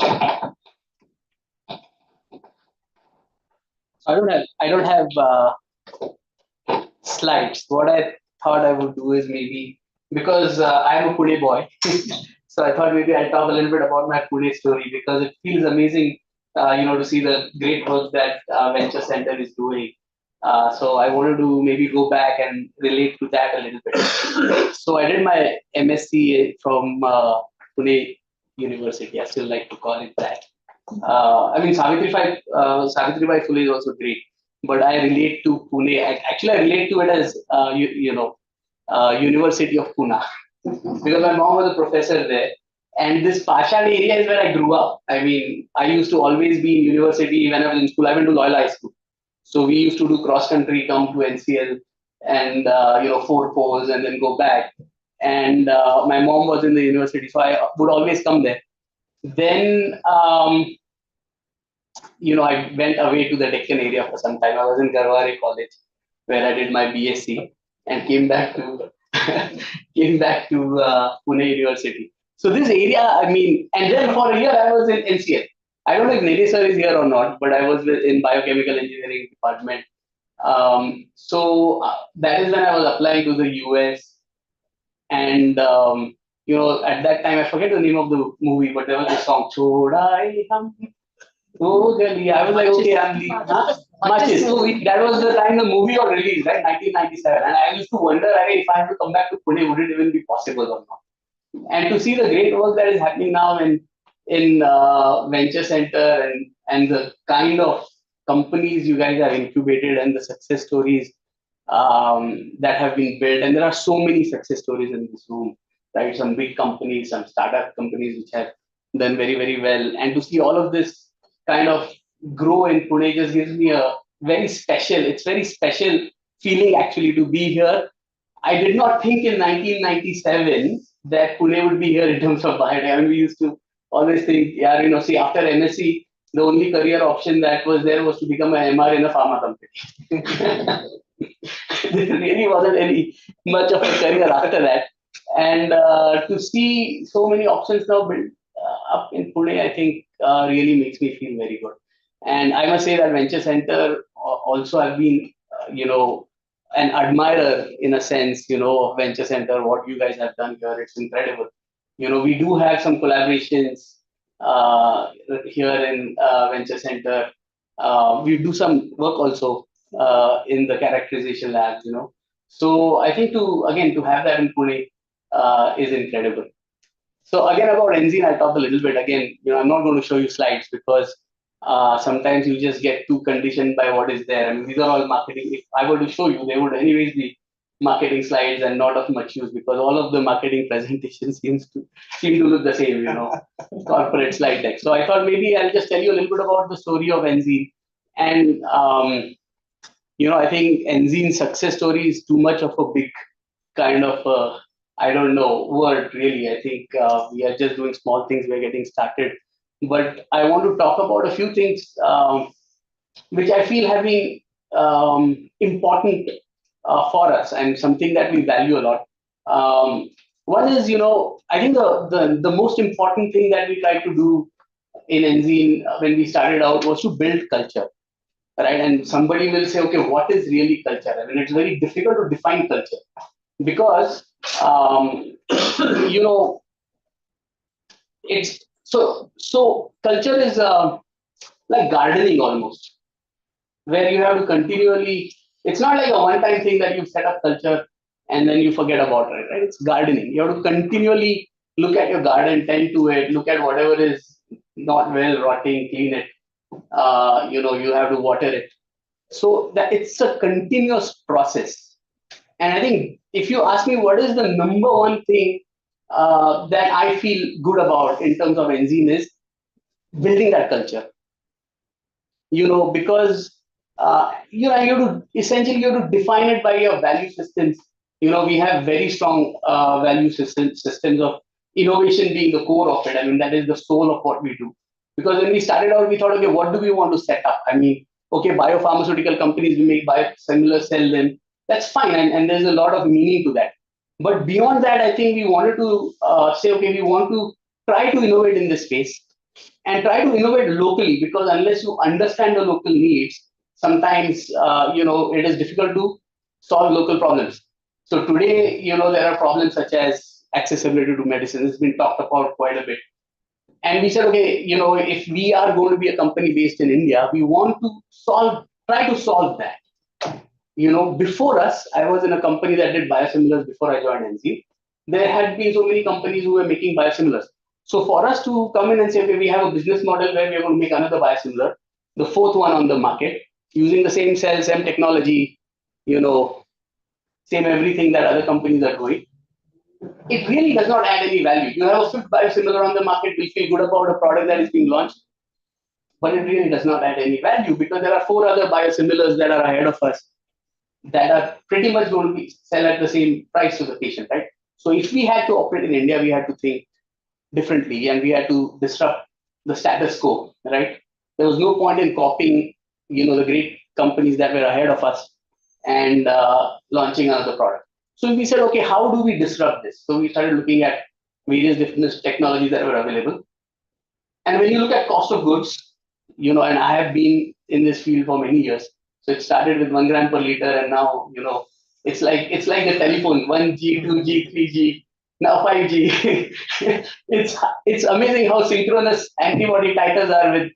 I don't have slides. What I thought I would do is maybe, because I'm a Pune boy, so I thought maybe I'll talk a little bit about my Pune story, because it feels amazing, to see the great work that Venture Center is doing. So I wanted to maybe go back and relate to that a little bit. So I did my MSc from Pune University. I still like to call it that. I mean, 𝗘𝗏𝗏𝗏𝗏𝗏 Pune is also great, but I relate to Pune. Actually, I relate to it as University of Pune, because my mom was a professor there, and this Pashad area is where I grew up. I mean, I used to always be in university. When I was in school, I went to Loyola High School, so we used to do cross country, come to NCL, and 4 poles, and then go back. and my mom was in the university, so I would always come there. Then, I went away to the Deccan area for some time. I was in 𝗃𝗏𝗃𝗃 College, where I did my BSc, and came back to Pune University. So this area, and then for a year I was in NCL. I don't know if Nidhi sir is here or not, but I was in biochemical engineering department. So that is when I was applying to the US, and at that time I forget the name of the movie, but there was a song 𝗘𝗿𝗃𝗵𝗵𝗁𝗀. Oh, really? I was like, okay, I'm leaving. Matches. So that was the time the movie got released, right? 1997. And I used to wonder, if I have to come back to Pune, would it even be possible or not? And to see the great work that is happening now in Venture Center, and the kind of companies you guys have incubated and the success stories that have been built. And there are so many success stories in this room, right? Some big companies, some startup companies which have done very, very well. And to see all of this kind of grow in Pune just gives me a very special feeling actually to be here. I did not think in 1997 that Pune would be here in terms of biotech. We used to always think, see, after MSc, the only career option that was there was to become an MR in a pharma company. There really wasn't any much of a career after that. And to see so many options now built up in Pune, I think really makes me feel very good. And I must say that Venture Center also have been, an admirer in a sense, of Venture Center, what you guys have done here. It's incredible. We do have some collaborations here in Venture Center. We do some work also in the characterization labs, So I think to have that in Pune is incredible. So again, about Enzene, I'll talk a little bit. Again, I'm not going to show you slides because sometimes you just get too conditioned by what is there. These are all marketing. If I were to show you, they would anyways be marketing slides and not of much use because all of the marketing presentations seem to look the same, corporate slide deck. So I thought maybe I'll just tell you a little bit about the story of Enzene. And, I think Enzene's success story is too much of a big kind of I don't know word really. I think we are just doing small things. We're getting started. But I want to talk about a few things which I feel have been important for us and something that we value a lot. One is, I think the most important thing that we tried to do in Enzene when we started out was to build culture, right? And somebody will say, okay, what is really culture? It's very difficult to define culture because, it's so culture is like gardening almost, where you have to continually, it's not like a one-time thing that you set up culture and then you forget about it, right? It's gardening. You have to continually look at your garden, tend to it, look at whatever is not well rotting, clean it. You have to water it. So that it's a continuous process. And I think if you ask me what is the number one thing that I feel good about in terms of Enzene is building that culture. Because you have to essentially define it by your value systems. We have very strong value systems of innovation being the core of it. That is the soul of what we do. Because when we started out, we thought, okay, what do we want to set up? Okay, biopharmaceutical companies, we make biosimilars, sell them. That's fine, and there's a lot of meaning to that. But beyond that, I think we wanted to say, okay, we want to try to innovate in this space and try to innovate locally, because unless you understand the local needs, sometimes it is difficult to solve local problems. So today, there are problems such as accessibility to medicine. It's been talked about quite a bit. And we said, okay, if we are going to be a company based in India, we want to try to solve that. Before us, I was in a company that did biosimilars before I joined Enzene. There had been so many companies who were making biosimilars. So for us to come in and say, okay, we have a business model where we are going to make another biosimilar, the fourth one on the market, using the same cell, same technology, same everything that other companies are doing, it really does not add any value. You have a fifth biosimilar on the market, we feel good about a product that is being launched, but it really does not add any value because there are 4 other biosimilars that are ahead of us that are pretty much going to sell at the same price to the patient, right? So if we had to operate in India, we had to think differently and we had to disrupt the status quo, right? There was no point in copying, the great companies that were ahead of us and launching another product. So we said, okay, how do we disrupt this? So we started looking at various different technologies that were available. And when you look at cost of goods, and I have been in this field for many years. So it started with 1 gram per liter, and now, it's like the telephone, 1G, 2G, 3G, now 5G. it's amazing how synchronous antibody titers are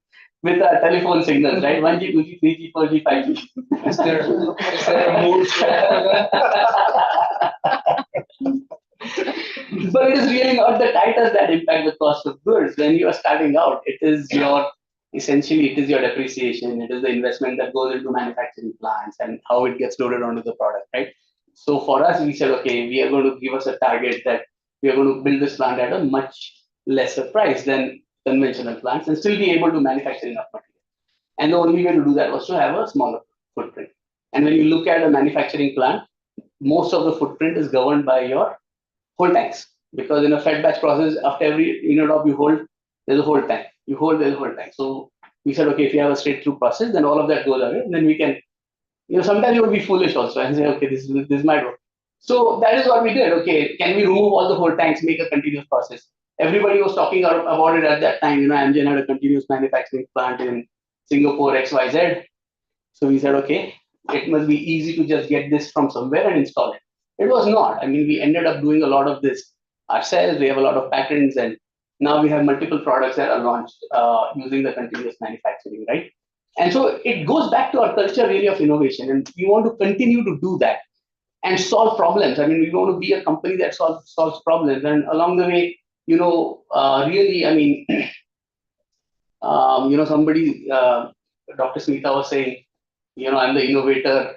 with our telephone signals, right? 1G, 2G, 3G, 4G, 5G. Is there a mood for But it is really not the titers that impact the cost of goods. When you are starting out, it is your depreciation, it is the investment that goes into manufacturing plants and how it gets loaded onto the product, right? So for us, we said, okay, we are going to give us a target that we are going to build this plant at a much lesser price than conventional plants and still be able to manufacture enough material. And the only way to do that was to have a smaller footprint. And when you look at a manufacturing plant, most of the footprint is governed by your whole tanks. Because in a fed batch process, after every unit of you hold, there's a whole tank. You hold, there's a whole tank. So we said, okay, if you have a straight through process, then all of that goes away. And then we can, sometimes you would be foolish also and say, okay, this might work. So that is what we did. Okay, can we remove all the whole tanks, make a continuous process? Everybody was talking about it at that time. Amgen had a continuous manufacturing plant in Singapore, XYZ. So we said, okay, it must be easy to just get this from somewhere and install it. It was not. I mean, we ended up doing a lot of this ourselves. We have a lot of patents, and now we have multiple products that are launched using the continuous manufacturing, right? And so it goes back to our culture really of innovation, and we want to continue to do that and solve problems. I mean, we want to be a company that solves problems, and along the way, really, I mean, somebody, Dr. Smita was saying, I'm the innovator.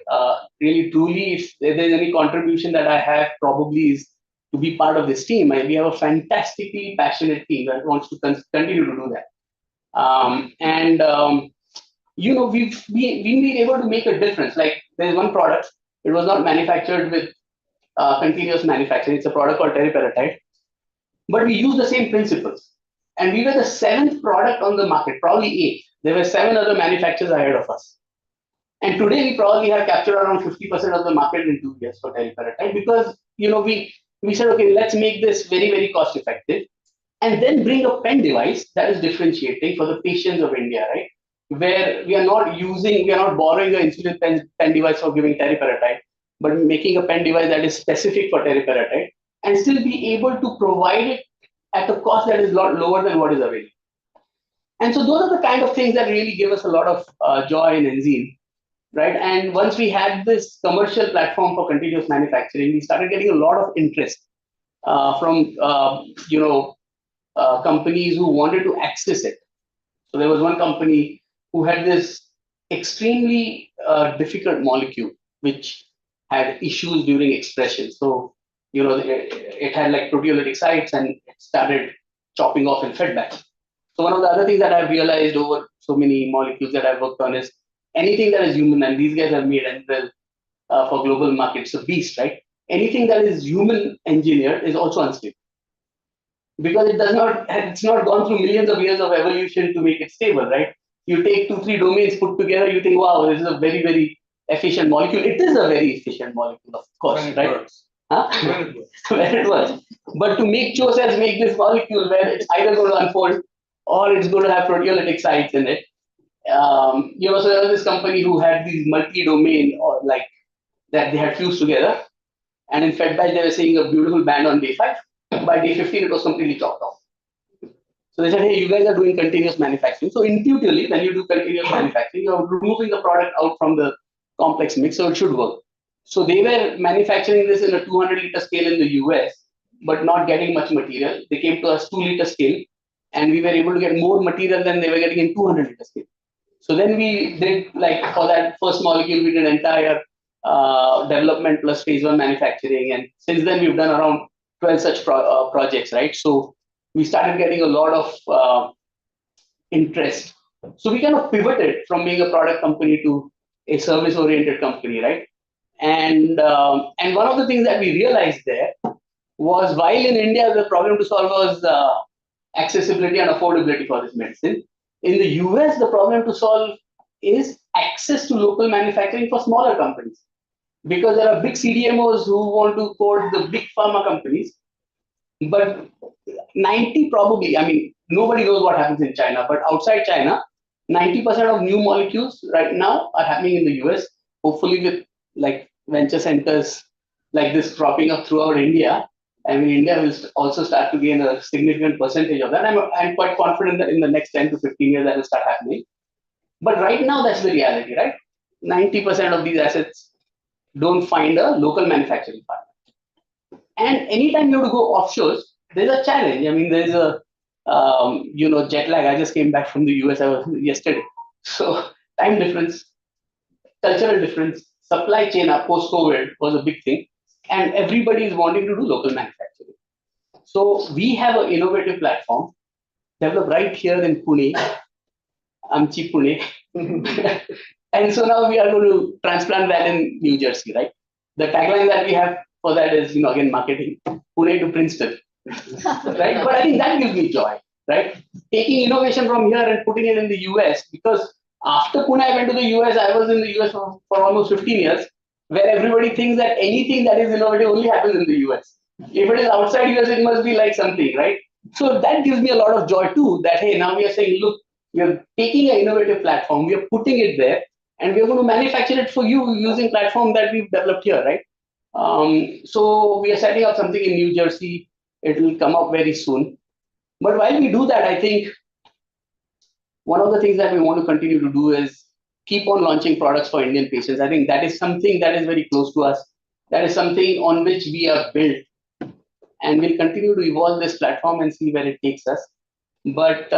Really, truly, if there's any contribution that I have, probably is to be part of this team. We have a fantastically passionate team that wants to continue to do that. We've been able to make a difference. Like there's one product, it was not manufactured with continuous manufacturing. It's a product called teriparatide, but we use the same principles. And we were the 7th product on the market, probably 8th. There were 7 other manufacturers ahead of us. And today we probably have captured around 50% of the market in 2 years for teriparatide because, we said, okay, let's make this very, very cost effective and then bring a pen device that is differentiating for the patients of India, right? Where we are not borrowing an insulin pen device for giving teriparatide, but making a pen device that is specific for teriparatide and still be able to provide it at a cost that is a lot lower than what is available. And so those are the kind of things that really give us a lot of joy in Enzene. Right. And once we had this commercial platform for continuous manufacturing, we started getting a lot of interest from companies who wanted to access it. So there was one company who had this extremely difficult molecule which had issues during expression. So it had like proteolytic sites and it started chopping off in fed batch. So one of the other things that I've realized over so many molecules that I've worked on is anything that is human, and these guys have made Envel for global markets, a beast, right? Anything that is human engineered is also unstable because it's not gone through millions of years of evolution to make it stable, right? You take 2-3 domains put together, you think, wow, this is a very, very efficient molecule. It is a very efficient molecule, of course, right? Works. Huh? Where it works. But to make CHO cells make this molecule where it's either going to unfold or it's going to have proteolytic sites in it. So there was this company who had these multi-domain or like that they had fused together, and in fed batch they were seeing a beautiful band on day 5. By day 15, it was completely chopped off. So they said, hey, you guys are doing continuous manufacturing. So intuitively, when you do continuous manufacturing, you're removing the product out from the complex mix, so it should work. So they were manufacturing this in a 200-liter scale in the US, but not getting much material. They came to us 2-liter scale, and we were able to get more material than they were getting in 200-liter scale. So then we did, like for that first molecule, we did entire development plus phase 1 manufacturing. And since then, we've done around 12 such projects, right? So we started getting a lot of interest. So we kind of pivoted from being a product company to a service-oriented company, right? And one of the things that we realized there was while in India, the problem to solve was accessibility and affordability for this medicine. In the US, the problem to solve is access to local manufacturing for smaller companies. Because there are big CDMOs who want to code the big pharma companies. But 90 probably, I mean, nobody knows what happens in China, but outside China, 90% of new molecules right now are happening in the US, hopefully with like venture centers like this cropping up throughout India. I mean, India will also start to gain a significant percentage of that. I'm quite confident that in the next 10 to 15 years that will start happening. But right now, that's the reality, right? 90% of these assets don't find a local manufacturing partner. And anytime you have to go offshore, there's a challenge. I mean, there's a jet lag. I just came back from the US yesterday. So time difference, cultural difference, supply chain post-COVID was a big thing. And everybody is wanting to do local manufacturing. So we have an innovative platform developed right here in Pune, 𝗘𝗃𝗲𝗵𝗵𝗁𝗂𝗋. And so now we are going to transplant that in New Jersey, right? The tagline that we have for that is, again, marketing, Pune to Princeton, right? But I think that gives me joy, right? Taking innovation from here and putting it in the US, because after Pune, I went to the US, I was in the US for almost 15 years, where everybody thinks that anything that is innovative only happens in the US. If it is outside US, it must be like something, right? So that gives me a lot of joy too, that, hey, now we are saying, look, we are taking an innovative platform, we are putting it there, and we are going to manufacture it for you using platform that we've developed here, right? So we are setting up something in New Jersey. It will come up very soon. But while we do that, I think one of the things that we want to continue to do is keep on launching products for Indian patients. I think that is something that is very close to us. That is something on which we are built. And we'll continue to evolve this platform and see where it takes us. But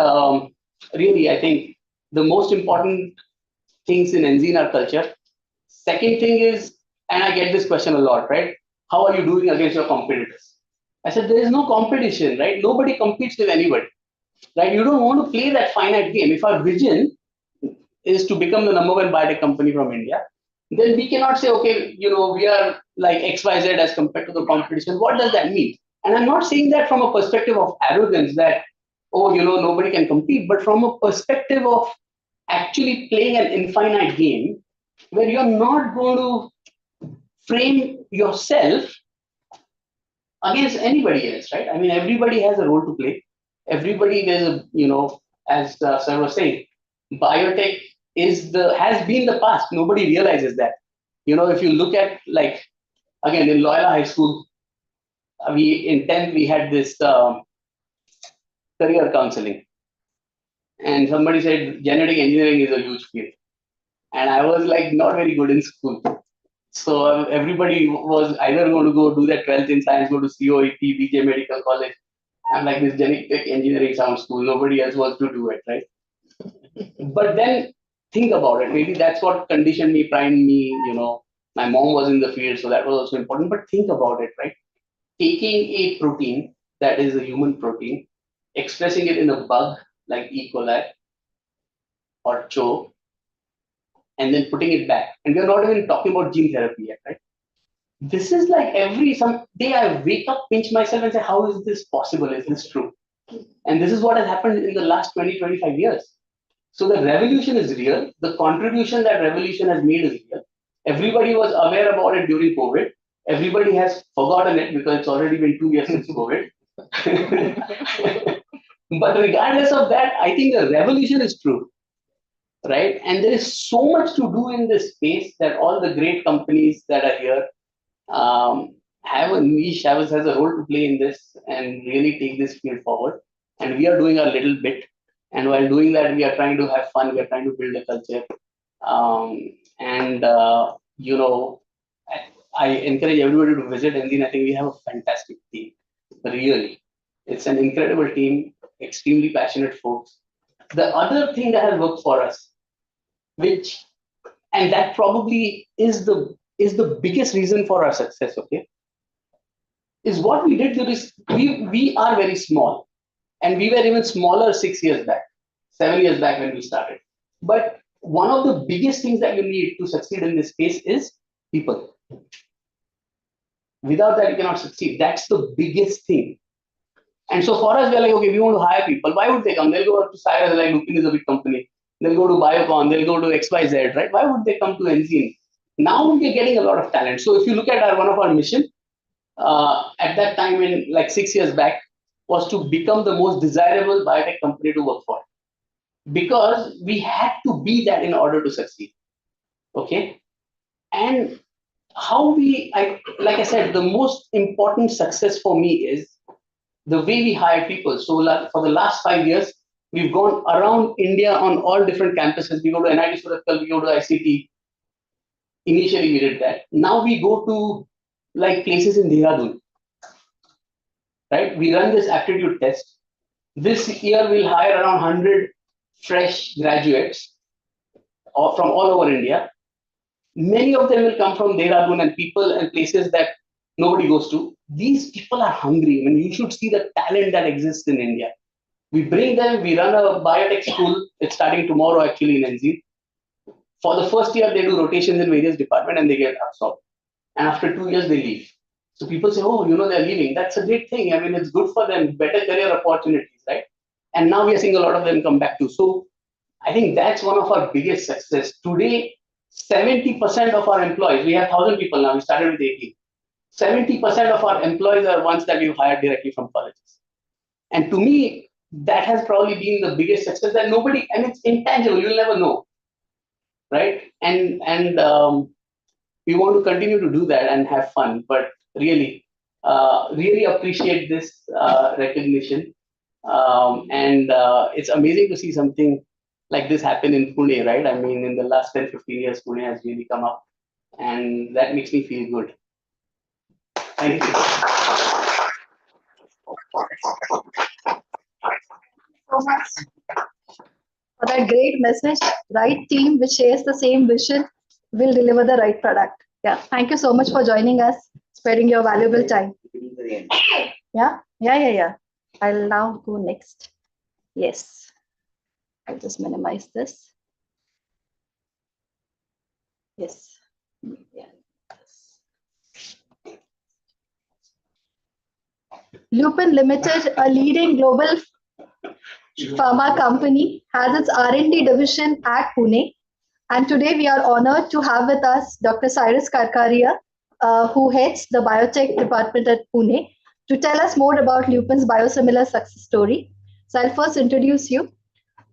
really, I think the most important things in Enzene are culture. Second thing is, and I get this question a lot, right? How are you doing against your competitors? I said, there is no competition, right? Nobody competes with anybody, right? You don't want to play that finite game. If our vision is to become the #1 biotech company from India, then we cannot say, okay, we are like XYZ as compared to the competition. What does that mean? And I'm not saying that from a perspective of arrogance that, oh, nobody can compete, but from a perspective of actually playing an infinite game where you're not going to frame yourself against anybody else, right? I mean, everybody has a role to play. Everybody, there's a, as Sir was saying, biotech has been the past. Nobody realizes that. If you look at, like, again, in Loyola High School, in 10th, we had this career counseling. And somebody said, genetic engineering is a huge field. And I was like, not very good in school. So everybody was either going to go do their 12th in science, go to COEP, BJ Medical College. I'm like, this genetic engineering sounds cool. Nobody else wants to do it, right? But then think about it. Maybe that's what conditioned me, primed me. My mom was in the field, so that was also important. But think about it, right? Taking a protein that is a human protein, expressing it in a bug like E. coli or 𝗘, and then putting it back. And we're not even talking about gene therapy yet, right? This is like some day I wake up, pinch myself and say, how is this possible? Is this true? And this is what has happened in the last 20, 25 years. So the revolution is real. The contribution that revolution has made is real. Everybody was aware about it during COVID. Everybody has forgotten it because it's already been 2 years since COVID. But regardless of that, I think the revolution is true, right? And there is so much to do in this space that all the great companies that are here have a niche, has a role to play in this and really take this field forward. And we are doing a little bit. And while doing that, we are trying to have fun. We are trying to build a culture. I encourage everybody to visit Enzene. I think we have a fantastic team. Really, it's an incredible team, extremely passionate folks. The other thing that has worked for us, and that probably is the biggest reason for our success, okay, is what we did. We are very small, and we were even smaller 6 years back, 7 years back when we started. But one of the biggest things that you need to succeed in this space is people. Without that, you cannot succeed. That's the biggest thing. And so for us, we're like, okay, we want to hire people. Why would they come? They'll go to Cyrus, like Lupin is a big company. They'll go to Biopune, they'll go to XYZ, right? Why would they come to Enzene? Now we're getting a lot of talent. So if you look at one of our mission, at that time in like 6 years back, was to become the most desirable biotech company to work for. Because we had to be that in order to succeed. Okay? And how like I said, the most important success for me is the way we hire people. So for the last 5 years, we've gone around India on all different campuses. We go to NIT Surat, we go to ICT. Initially, we did that. Now we go to like places in Dehradun. Right? We run this aptitude test. This year, we'll hire around 100 fresh graduates from all over India. Many of them will come from Dehradun and people and places that nobody goes to. These people are hungry. I mean, you should see the talent that exists in India. We bring them, we run a biotech school. It's starting tomorrow actually in Enzene. For the first year, they do rotations in various departments and they get absorbed. And after 2 years, they leave. So people say, oh, they're leaving. That's a great thing. I mean, it's good for them, better career opportunities, right? And now we are seeing a lot of them come back too. So I think that's one of our biggest success. Today, 70% of our employees, we have 1,000 people now, we started with 80. 70% of our employees are ones that we've hired directly from colleges. And to me, that has probably been the biggest success that nobody, and it's intangible, you'll never know, right? And we want to continue to do that and have fun, but really appreciate this recognition. And it's amazing to see something like this happen in Pune, right? I mean, in the last 10, 15 years, Pune has really come up, and that makes me feel good. Thank you. So much for that great message. Right team which shares the same vision will deliver the right product. Yeah, thank you so much for joining us, sparing your valuable time. Yeah. I'll now go next. Yes, I'll just minimize this. Yes. Yeah. Lupin Limited, a leading global pharma company, has its R&D division at Pune. And today we are honored to have with us Dr. 𝗘𝗃𝗃 𝗧𝗸𝗏, who heads the Biotech department at Pune, to tell us more about Lupin's biosimilar success story. So I'll first introduce you.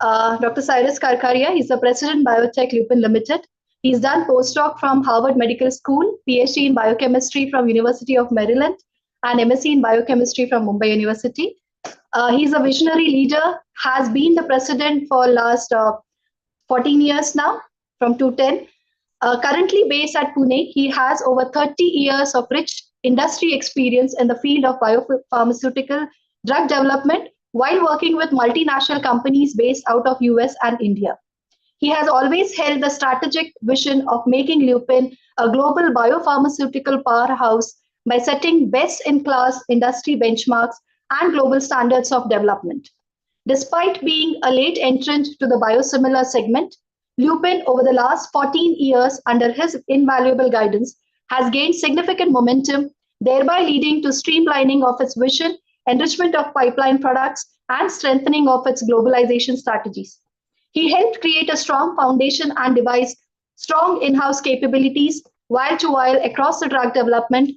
Dr. 𝗘𝗃𝗃 𝗧𝗏 is the president Biotech Lupin Limited. He's done postdoc from Harvard Medical School, PhD in biochemistry from University of Maryland, and MSc in biochemistry from Mumbai University. He's a visionary leader, has been the president for last 14 years now, from 2010. Currently based at Pune, he has over 30 years of rich industry experience in the field of biopharmaceutical drug development while working with multinational companies based out of US and India. He has always held the strategic vision of making Lupin a global biopharmaceutical powerhouse by setting best-in-class industry benchmarks and global standards of development. Despite being a late entrant to the biosimilar segment, Lupin, over the last 14 years under his invaluable guidance, has gained significant momentum, thereby leading to streamlining of its vision, enrichment of pipeline products, and strengthening of its globalization strategies. He helped create a strong foundation and devised strong in-house capabilities wire-to-wire across the drug development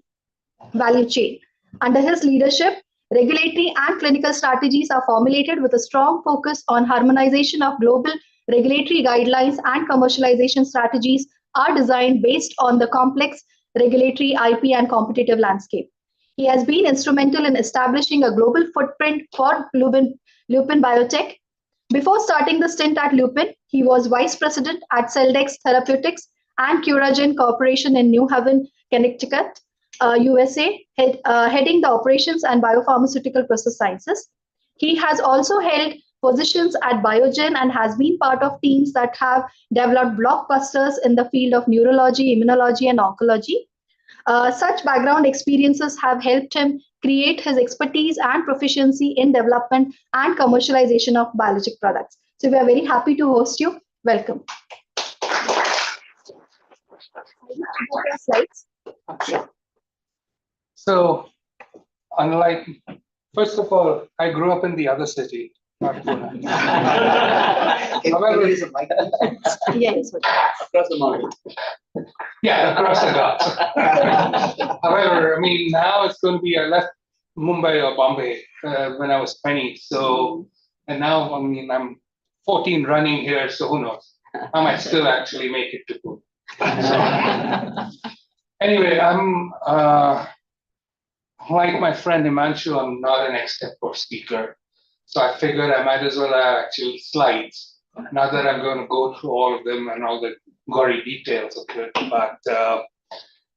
value chain. Under his leadership, regulatory and clinical strategies are formulated with a strong focus on harmonization of global regulatory guidelines, and commercialization strategies are designed based on the complex regulatory IP and competitive landscape. He has been instrumental in establishing a global footprint for Lupin Biotech. Before starting the stint at Lupin, he was vice president at Celldex Therapeutics and Curagen Corporation in New Haven, Connecticut, USA, heading the operations and biopharmaceutical process sciences. He has also held positions at Biogen and has been part of teams that have developed blockbusters in the field of neurology, immunology, and oncology. Such background experiences have helped him create his expertise and proficiency in development and commercialization of biologic products. So we are very happy to host you. Welcome. Slides. Yeah. So, unlike, first of all, I grew up in the other city, not Pune. However, Yes. Across the mountain. yeah, across the Ghats. However, I mean, now it's going to be, I left Mumbai or Bombay when I was 20. So, and now, I mean, I'm 14 running here, so who knows? I might still actually make it to Pune. Anyway, I'm, like my friend 𝗵𝗵𝗀𝗆, I'm not an extempore speaker. So I figured I might as well have actually slides. Not that I'm going to go through all of them and all the gory details of it, but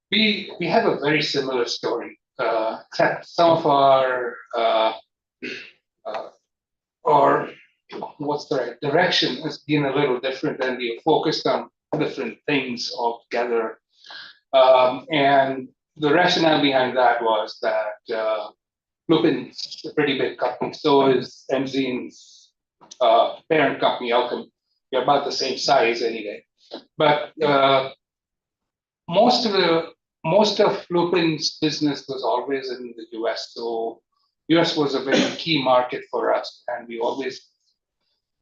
we have a very similar story, except some of our, or what's the right direction has been a little different, and we are focused on different things altogether. And the rationale behind that was that Lupin's a pretty big company, so is Enzene's parent company, Alchem. They're about the same size anyway. But most of Lupin's business was always in the US, so US was a very key market for us, and we always,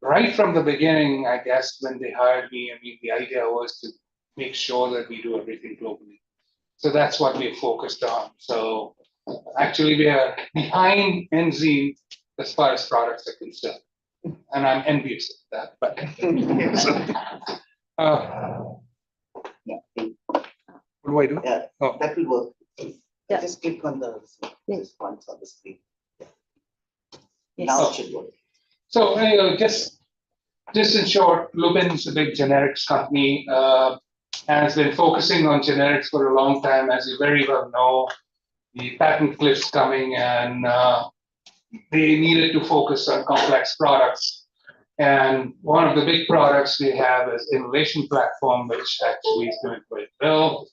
right from the beginning, I guess, when they hired me, I mean, the idea was to make sure that we do everything globally. So that's what we're focused on. So actually, we are behind Enzene as far as products are concerned, and I'm envious of that. But what do I do? Yeah, Oh. that will work. Yeah. Just click on the Yes. ones on the screen. Yes. Now it should work. So anyway, just in short, Lupin's a big generics company, has been focusing on generics for a long time. As you very well know, the patent cliff's coming, and they needed to focus on complex products. And one of the big products we have is innovation platform, which actually is doing quite well.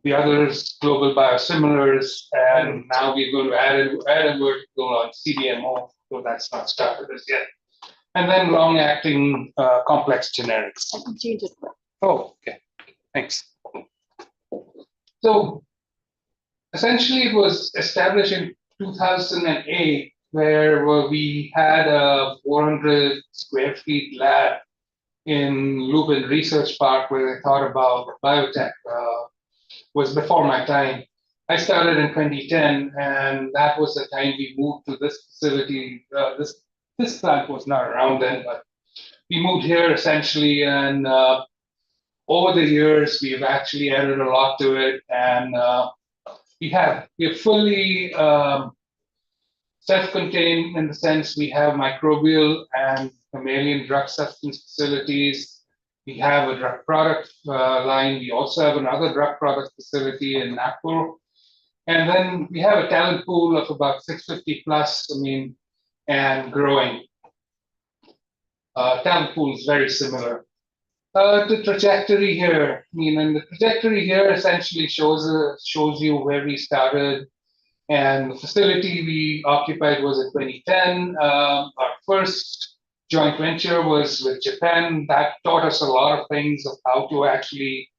The other is global biosimilars, and now we're going to add a vertical on CDMO, so that's not started as yet. And then long-acting complex generics. Change it. Oh, okay. Thanks. So essentially, it was established in 2008, where we had a 400 square feet lab in Lupin Research Park, where I thought about biotech. Was before my time. I started in 2010, and that was the time we moved to this facility. This plant was not around then, but we moved here essentially, and over the years, we've actually added a lot to it, and we're fully self-contained in the sense we have microbial and mammalian drug substance facilities. We have a drug product line. We also have another drug product facility in Nagpur. And then we have a talent pool of about 650 plus, I mean, and growing. Talent pool is very similar. The trajectory here, I mean, and the trajectory here essentially shows you where we started. And the facility we occupied was in 2010. Our first joint venture was with Japan. That taught us a lot of things of how to actually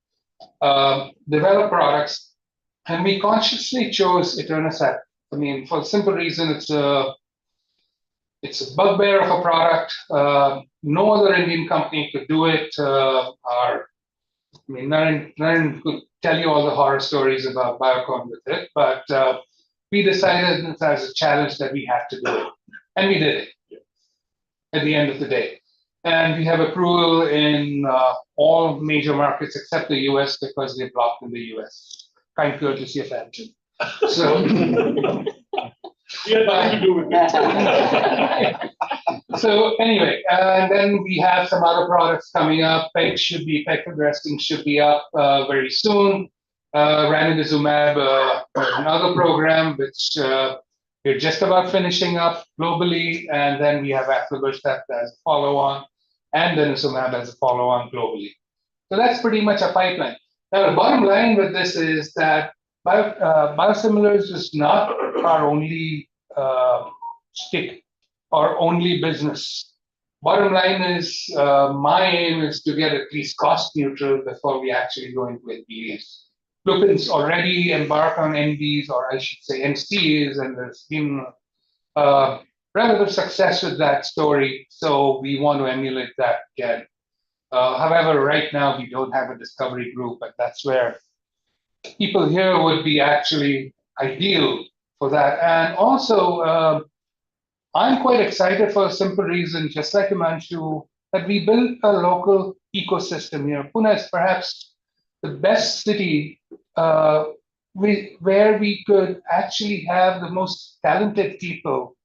develop products. And we consciously chose 𝗃𝗏𝗃. I mean, for the simple reason, it's a bugbear of a product. No other Indian company could do it. Naren could tell you all the horror stories about Biocon with it, but we decided as a challenge that we had to do it. And we did it at the end of the day. And we have approval in all major markets except the US because they're blocked in the US. Kind courtesy of Amgen. So We had nothing to do with it. So anyway, and then we have some other products coming up. pegfilgrastim should be up very soon. Ranibizumab, another program which we're just about finishing up globally, and then we have aflibercept as a follow-on, and denosumab as a follow-on globally. So that's pretty much a pipeline. Now the bottom line with this is that biosimilars is not our only stick, our only business. Bottom line is, my aim is to get at least cost neutral before we actually go into NPVs. Lupin's already embarked on NBs, or I should say NCs, and there's been relative success with that story. So we want to emulate that again. However, right now we don't have a discovery group, and that's where people here would be actually ideal for that. And also, I'm quite excited for a simple reason, just like Himanshu, that we built a local ecosystem here. Pune is perhaps the best city where we could actually have the most talented people,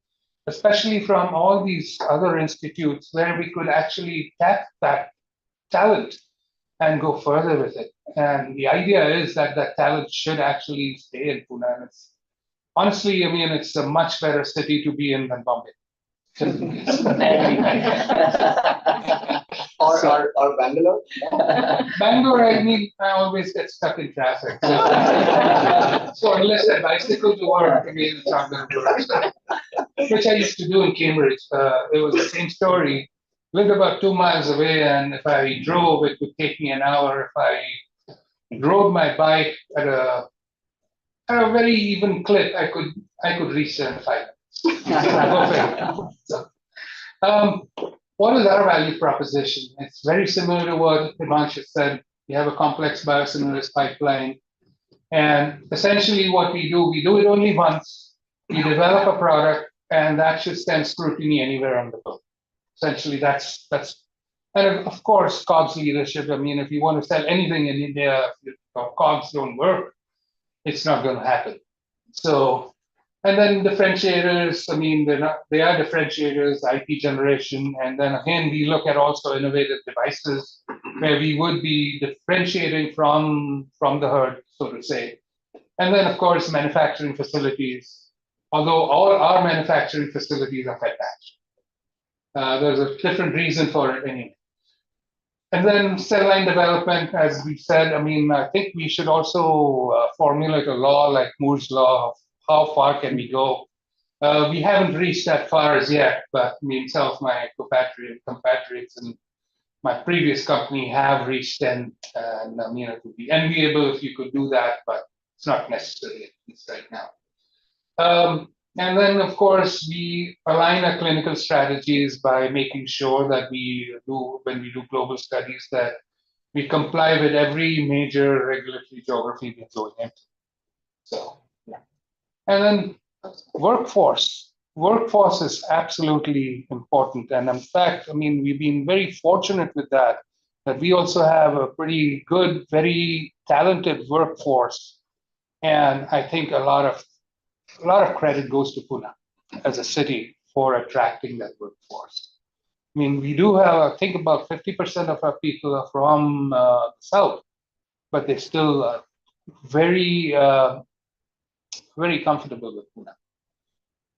especially from all these other institutes, where we could actually tap that talent and go further with it. And the idea is that that talent should actually stay in Pune. And it's, honestly, I mean, it's a much better city to be in than Bombay. or Bangalore? Bangalore, I mean, I always get stuck in traffic. So unless I bicycle to work, I mean, it's not going to work. Which I used to do in Cambridge. It was the same story. Lived about 2 miles away, and if I drove, it would take me an hour. If I rode my bike at a very even clip, I could reach there in 5 minutes. So, what is our value proposition? It's very similar to what Himanshu said. We have a complex biosimilars pipeline, and essentially what we do it only once. We develop a product, and that should stand scrutiny anywhere on the globe. Essentially, that's, and of course, COGS leadership. I mean, if you want to sell anything in India, if COGS don't work, it's not going to happen. So, and then differentiators, I mean, they are differentiators, IP generation, and then again, we look at also innovative devices where we would be differentiating from the herd, so to say. And then, of course, manufacturing facilities, although all our manufacturing facilities are fed batch. There's a different reason for it anyway. And then cell line development, as we said, I mean, I think we should also formulate a law like Moore's law of how far can we go. We haven't reached that far as yet, but I mean, some of my compatriots in my previous company have reached 10, and I mean, it would be enviable if you could do that, but it's not necessary, at least right now. And then, of course, we align our clinical strategies by making sure that when we do global studies, that we comply with every major regulatory geography we're going into. So, yeah. And then workforce. Workforce is absolutely important. And in fact, I mean, we've been very fortunate with that we also have a pretty good, very talented workforce. And I think a lot of credit goes to Pune as a city for attracting that workforce. I mean, we do have, I think about 50% of our people are from the South, but they're still very comfortable with Pune,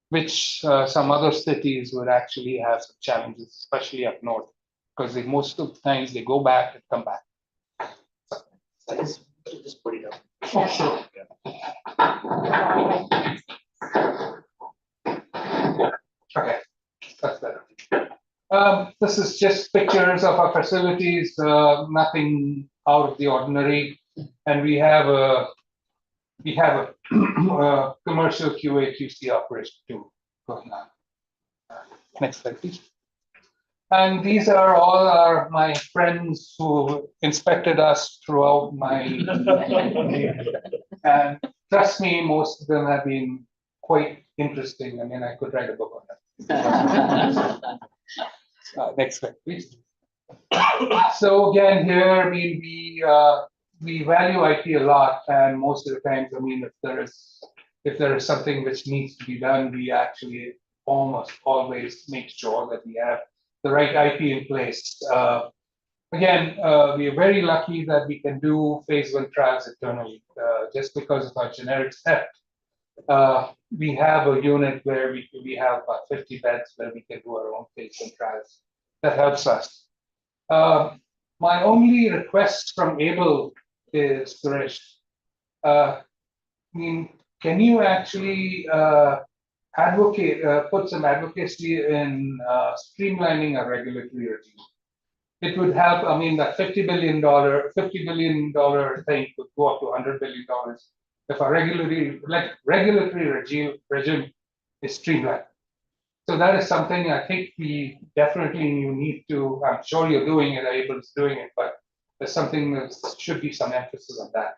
which some other cities would actually have some challenges, especially up north, because most of the times they go back and come back. So Just put it up. for sure. Okay, that's better. This is just pictures of our facilities, nothing out of the ordinary, and we have a commercial QA/QC operation too going on. Next slide, please. And these are all my friends who inspected us throughout my and trust me, most of them have been quite interesting. I mean, I could write a book on that. Next slide, please. So again, here, I mean, we value IP a lot, and most of the times, I mean, if there is something which needs to be done, we actually almost always make sure that we have the right IP in place. Again, we are very lucky that we can do phase 1 trials internally, just because of our generics heft. We have a unit where we have about 50 beds where we can do our own phase 1 trials. That helps us. My only request from Abel is, Suresh, I mean, can you actually put some advocacy in streamlining our regulatory regime? it would help. I mean, that $50 billion thing could go up to $100 billion if a regulatory regime is streamlined. So that is something I think we definitely need to. I'm sure you're doing it, Abel's doing it, but there's something that should be some emphasis on that.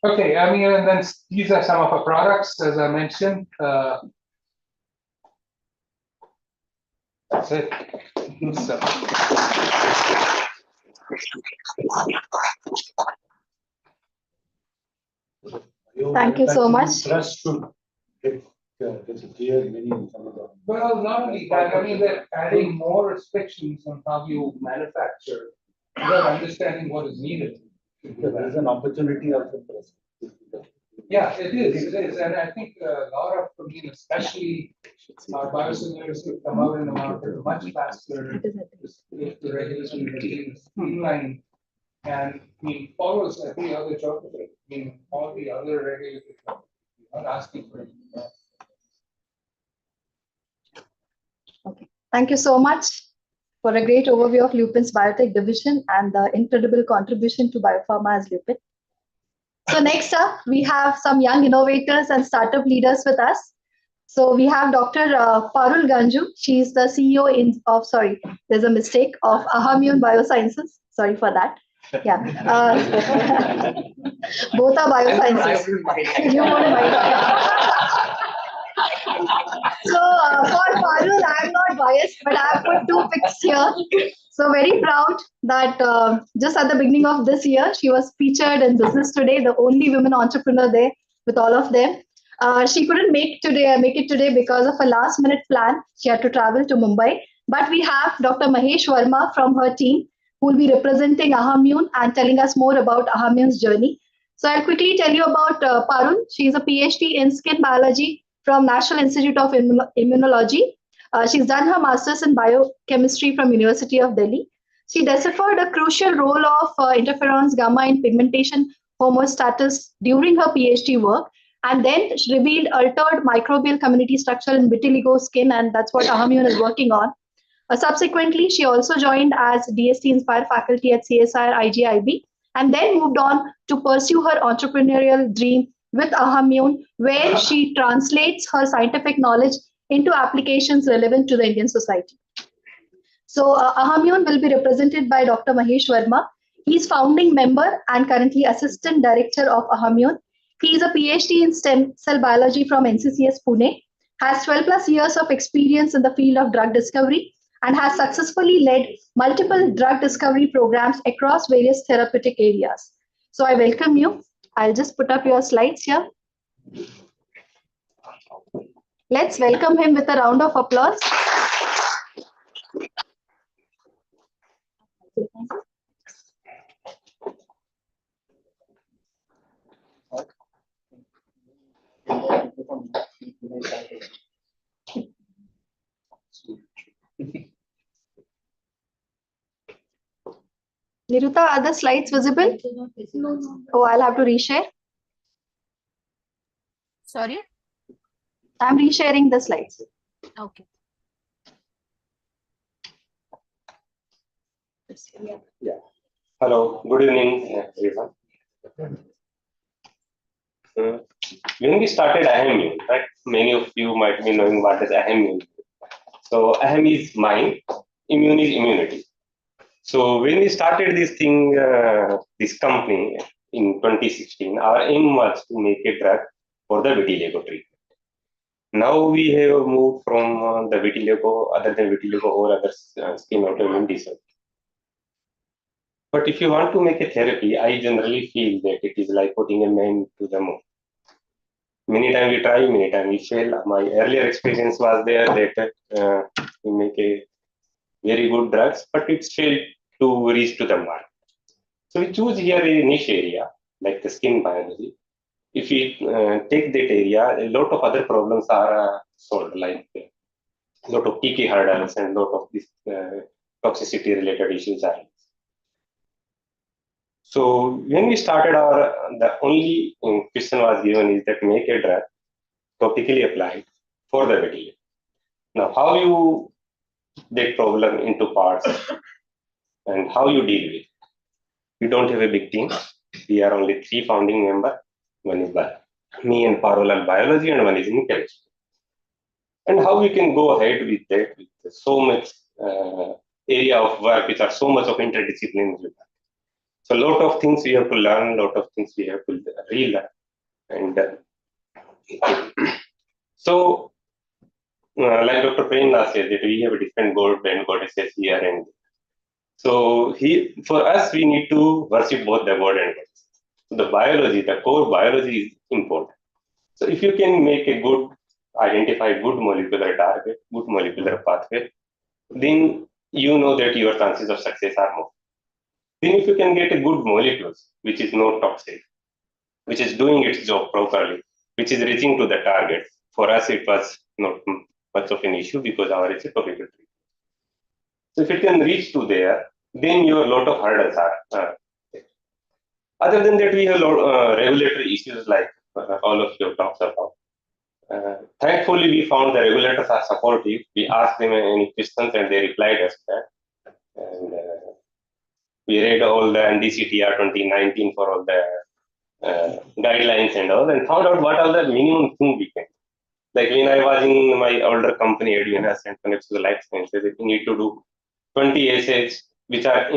Okay, I mean, and then these are some of our products, as I mentioned. That's it. So. Thank you so much. Well, not only that, I mean, they're adding more restrictions on how you manufacture without understanding what is needed. There's an opportunity also for us. Yeah, it is. And I think a lot of, I mean, especially our biosimilars could come out in the market much faster if the regulatory regime is streamlined and follows every other geography. I mean, all the other regulatory geographies. We're not asking for anything else. Okay. Thank you so much for a great overview of Lupin's biotech division and the incredible contribution to biopharma as Lupin. So next up, we have some young innovators and startup leaders with us. So we have Dr. 𝗘𝗿𝗆 Ganju. She is the CEO of there's a mistake, of Ahammune Biosciences. Sorry for that. Yeah. Both are biosciences. You won't mind. So for 𝗘𝗿𝗆, I'm not biased, but I have put 2 picks here. So very proud that just at the beginning of this year, she was featured in Business Today, the only women entrepreneur there with all of them. She couldn't make it today because of a last-minute plan. She had to travel to Mumbai. But we have Dr. Mahesh Verma from her team, who will be representing Ahammune and telling us more about Ahammune's journey. So I'll quickly tell you about 𝗘𝗿𝗆. She is a PhD in skin biology from National Institute of Immunology. She's done her master's in biochemistry from University of Delhi. She deciphered a crucial role of interferons gamma in pigmentation homeostasis during her PhD work, and then revealed altered microbial community structure in vitiligo skin, and that's what Ahammune is working on. Subsequently, she also joined as DST Inspire faculty at CSIR IGIB, and then moved on to pursue her entrepreneurial dream with Ahammune, where she translates her scientific knowledge into applications relevant to the Indian society. So Ahammune will be represented by Dr. Mahesh Verma. He's founding member and currently assistant director of Ahammune. He is a PhD in stem cell biology from NCCS Pune, has 12 plus years of experience in the field of drug discovery, and has successfully led multiple drug discovery programs across various therapeutic areas. So I welcome you. I'll just put up your slides here. Let's welcome him with a round of applause. Niruta, are the slides visible? No. Oh, I'll have to reshare. Sorry? I'm resharing the slides. Okay. Yeah. Hello. Good evening, everyone. When we started Ahammune, right? Many of you might be knowing what is Ahammune. So Aham is mind, immune is immunity. So when we started this thing, this company in 2016, our aim was to make a drug for the vitiligo treatment. Now we have moved from the vitiligo, other than vitiligo or other skin autoimmune disease. But if you want to make a therapy, I generally feel that it is like putting a man to the moon. Many times we try, many times we fail. My earlier experience was there that we make a very good drugs, but it's failed to reach to the market. So we choose here a niche area like the skin biology. If we take that area, a lot of other problems are solved, like a lot of PK hurdles and a lot of this toxicity related issues are. So when we started the only question was given is that make a drug topically applied for the vitiligo. Now, how you that problem into parts and how you deal with it. We don't have a big team. We are only 3 founding members. One is me and 𝗘𝗿𝗆 biology, and one is in chemistry. And how we can go ahead with that with so much area of work, which are so much of interdisciplinary. So a lot of things we have to learn, a lot of things we have to relearn. And so, like Dr. Premnath said, that we have different gods and goddesses here and there. So for us, we need to worship both the god and goddess. So the biology, the core biology is important. So if you can make a good, identify good molecular target, good molecular pathway, then you know that your chances of success are more. Then if you can get a good molecules, which is not toxic, which is doing its job properly, which is reaching to the target, for us it was not much of an issue because our is a topical treatment. So if it can reach to there, then your lot of hurdles are there. Other than that, we have regulatory issues like all of you talked about. Thankfully, we found the regulators are supportive. We asked them any questions and they replied us back. And we read all the NDCTR 2019 for all the guidelines and all, and found out what are the minimum things we can. Like when I was in my older company, Adriana and connects to the life sciences, we need to do 20 essays, which are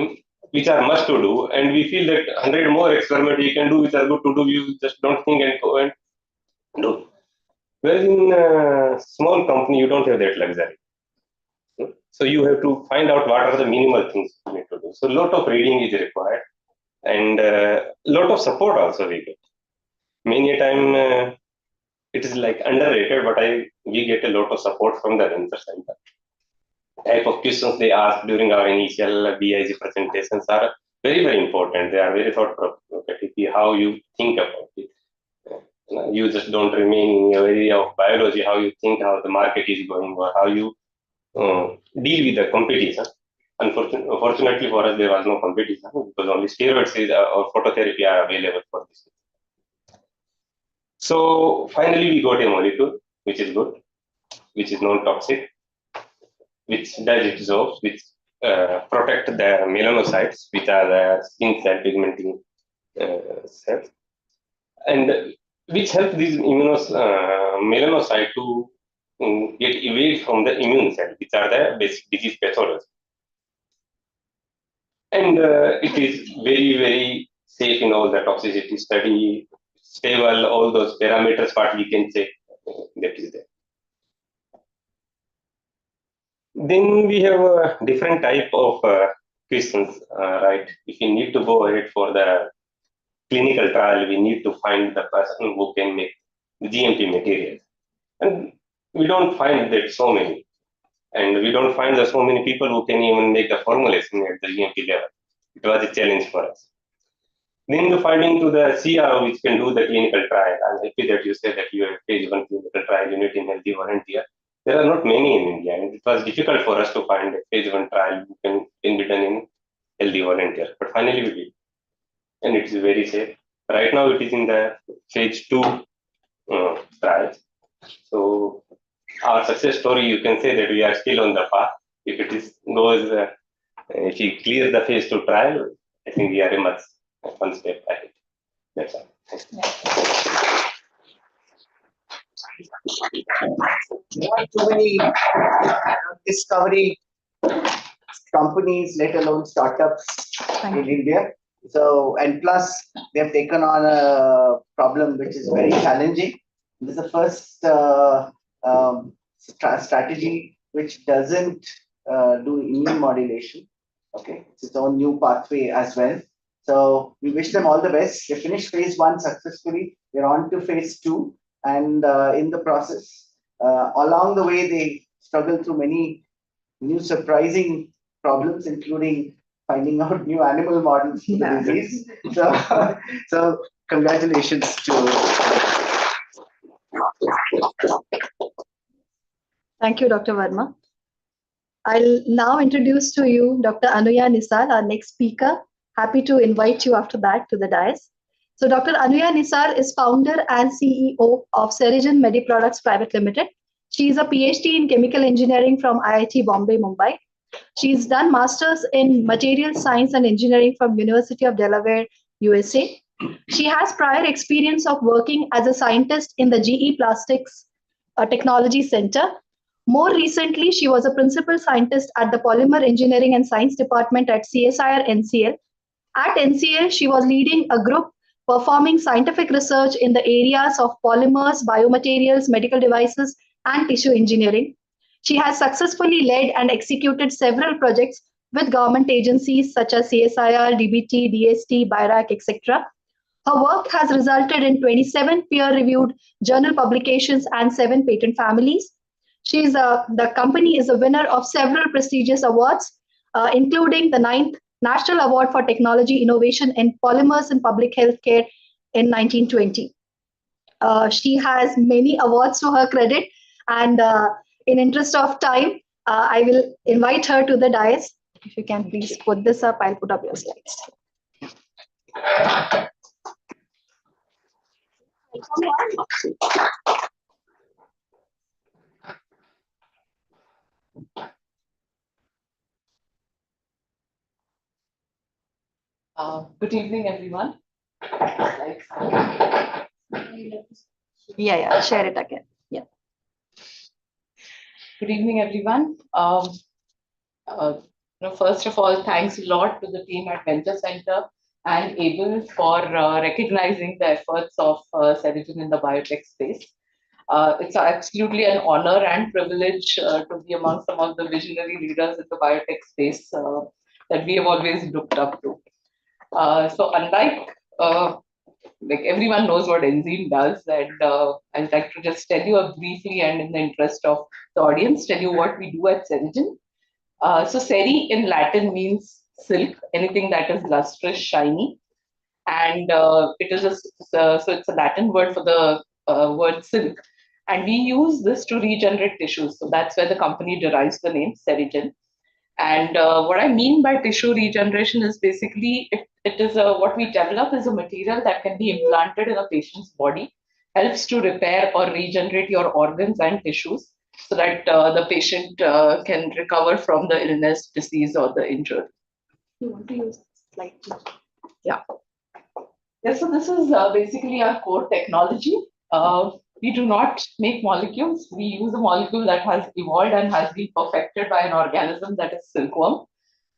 must to do, and we feel that 100 more experiments you can do, which are good to do. You just don't think and go and do. Whereas in a small company, you don't have that luxury. So you have to find out what are the minimal things you need to do. So a lot of reading is required, and a lot of support also we get. Many a time it is like underrated, but we get a lot of support from the venture center. Type of questions they ask during our initial BIG presentations are very, very important. They are very thought-provoking. How you think about it. You just don't remain in your area of biology, how you think how the market is going or how you deal with the competition. Unfortunately for us, there was no competition because only steroids or phototherapy are available for this. So finally, we got a molecule, which is good, which is non-toxic, which does its job, which protect the melanocytes, which are the skin cell pigmenting cells, and which help these melanocytes to get evade from the immune cell, which are the basic disease pathology. And it is very, very safe in all the toxicity study, stable, all those parameters, what we can check that is there. Then we have a different type of questions, right? If you need to go ahead for the clinical trial, we need to find the person who can make the GMP material. And we don't find that so many. And we don't find that so many people who can even make the formulation at the GMP level. It was a challenge for us. Then the finding to the CRO which can do the clinical trial. I'm happy that you said that you have phase 1 clinical trial unit in healthy volunteer. There are not many in India, and it was difficult for us to find a phase 1 trial can be done in healthy volunteer. But finally we did. And it is very safe. Right now it is in the phase 2 trials. So our success story, you can say that we are still on the path. If it is goes, if we clear the phase 2 trial, I think we are a much one step ahead. That's all. There are too many discovery companies, let alone startups in India. So, and plus, they have taken on a problem which is very challenging. This is the first strategy which doesn't do immune modulation. Okay, it's its own new pathway as well. So we wish them all the best. They finished phase 1 successfully. They're on to phase 2, and in the process, along the way, they struggle through many new surprising problems, including finding out new animal models for the disease. So congratulations to. Thank you, Dr. Verma. I'll now introduce to you Dr. Anuya Nisar, our next speaker. Happy to invite you after that to the dais. So Dr. Anuya Nisar is founder and CEO of Serigen Mediproducts Private Limited. She is a PhD in chemical engineering from IIT Bombay, Mumbai. She's done masters in material science and engineering from University of Delaware, USA. She has prior experience of working as a scientist in the GE Plastics Technology Center. More recently, she was a principal scientist at the Polymer Engineering and Science Department at CSIR NCL. At NCL, she was leading a group performing scientific research in the areas of polymers, biomaterials, medical devices, and tissue engineering. She has successfully led and executed several projects with government agencies such as CSIR, DBT, DST, BIRAC, etc. Her work has resulted in 27 peer-reviewed journal publications and 7 patent families. The company is a winner of several prestigious awards, including the 9th National Award for Technology Innovation in Polymers in Public Healthcare in 1920. She has many awards to her credit, and in interest of time, I will invite her to the dais. If you can please put this up, I'll put up your slides. Good evening, everyone. Yeah, share it again. Yeah. Good evening, everyone. First of all, thanks a lot to the team at Venture Center and ABLE for recognizing the efforts of Serigen in the biotech space. It's absolutely an honor and privilege to be among some of the visionary leaders in the biotech space that we have always looked up to. So unlike like everyone knows what Enzene does, and I'd like to just tell you briefly, and in the interest of the audience, tell you what we do at Serigen. So Seri in Latin means silk, anything that is lustrous, shiny, and it is so it's a Latin word for the word silk, and we use this to regenerate tissues. So that's where the company derives the name Serigen. And what I mean by tissue regeneration is basically it is what we develop is a material that can be implanted in a patient's body, helps to repair or regenerate your organs and tissues so that the patient can recover from the illness, disease, or the injury. You want to use slide? Yeah. Yes, so this is basically our core technology. We do not make molecules. We use a molecule that has evolved and has been perfected by an organism that is silkworm.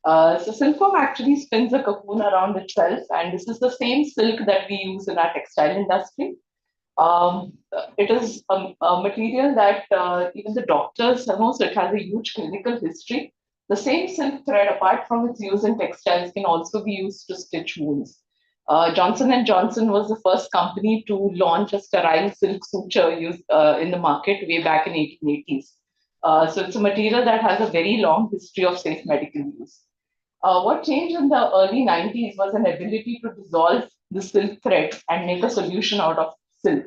So silkworm actually spins a cocoon around itself, and this is the same silk that we use in our textile industry. It is a material that even the doctors know, so it has a huge clinical history. The same silk thread, apart from its use in textiles, can also be used to stitch wounds. Johnson & Johnson was the first company to launch a sterile silk suture used in the market way back in 1880s. So it's a material that has a very long history of safe medical use. What changed in the early 90s was an ability to dissolve the silk thread and make a solution out of silk.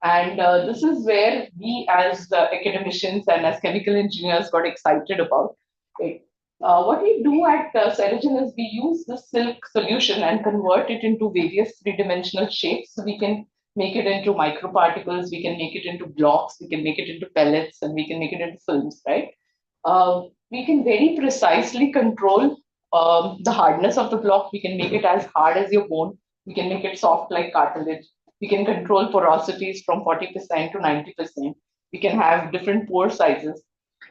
And this is where we as academicians and as chemical engineers got excited about it. What we do at Serigen is we use the silk solution and convert it into various three-dimensional shapes. So we can make it into microparticles, we can make it into blocks, we can make it into pellets, and we can make it into films, right? We can very precisely control the hardness of the block. We can make it as hard as your bone. We can make it soft like cartilage. We can control porosities from 40% to 90%. We can have different pore sizes.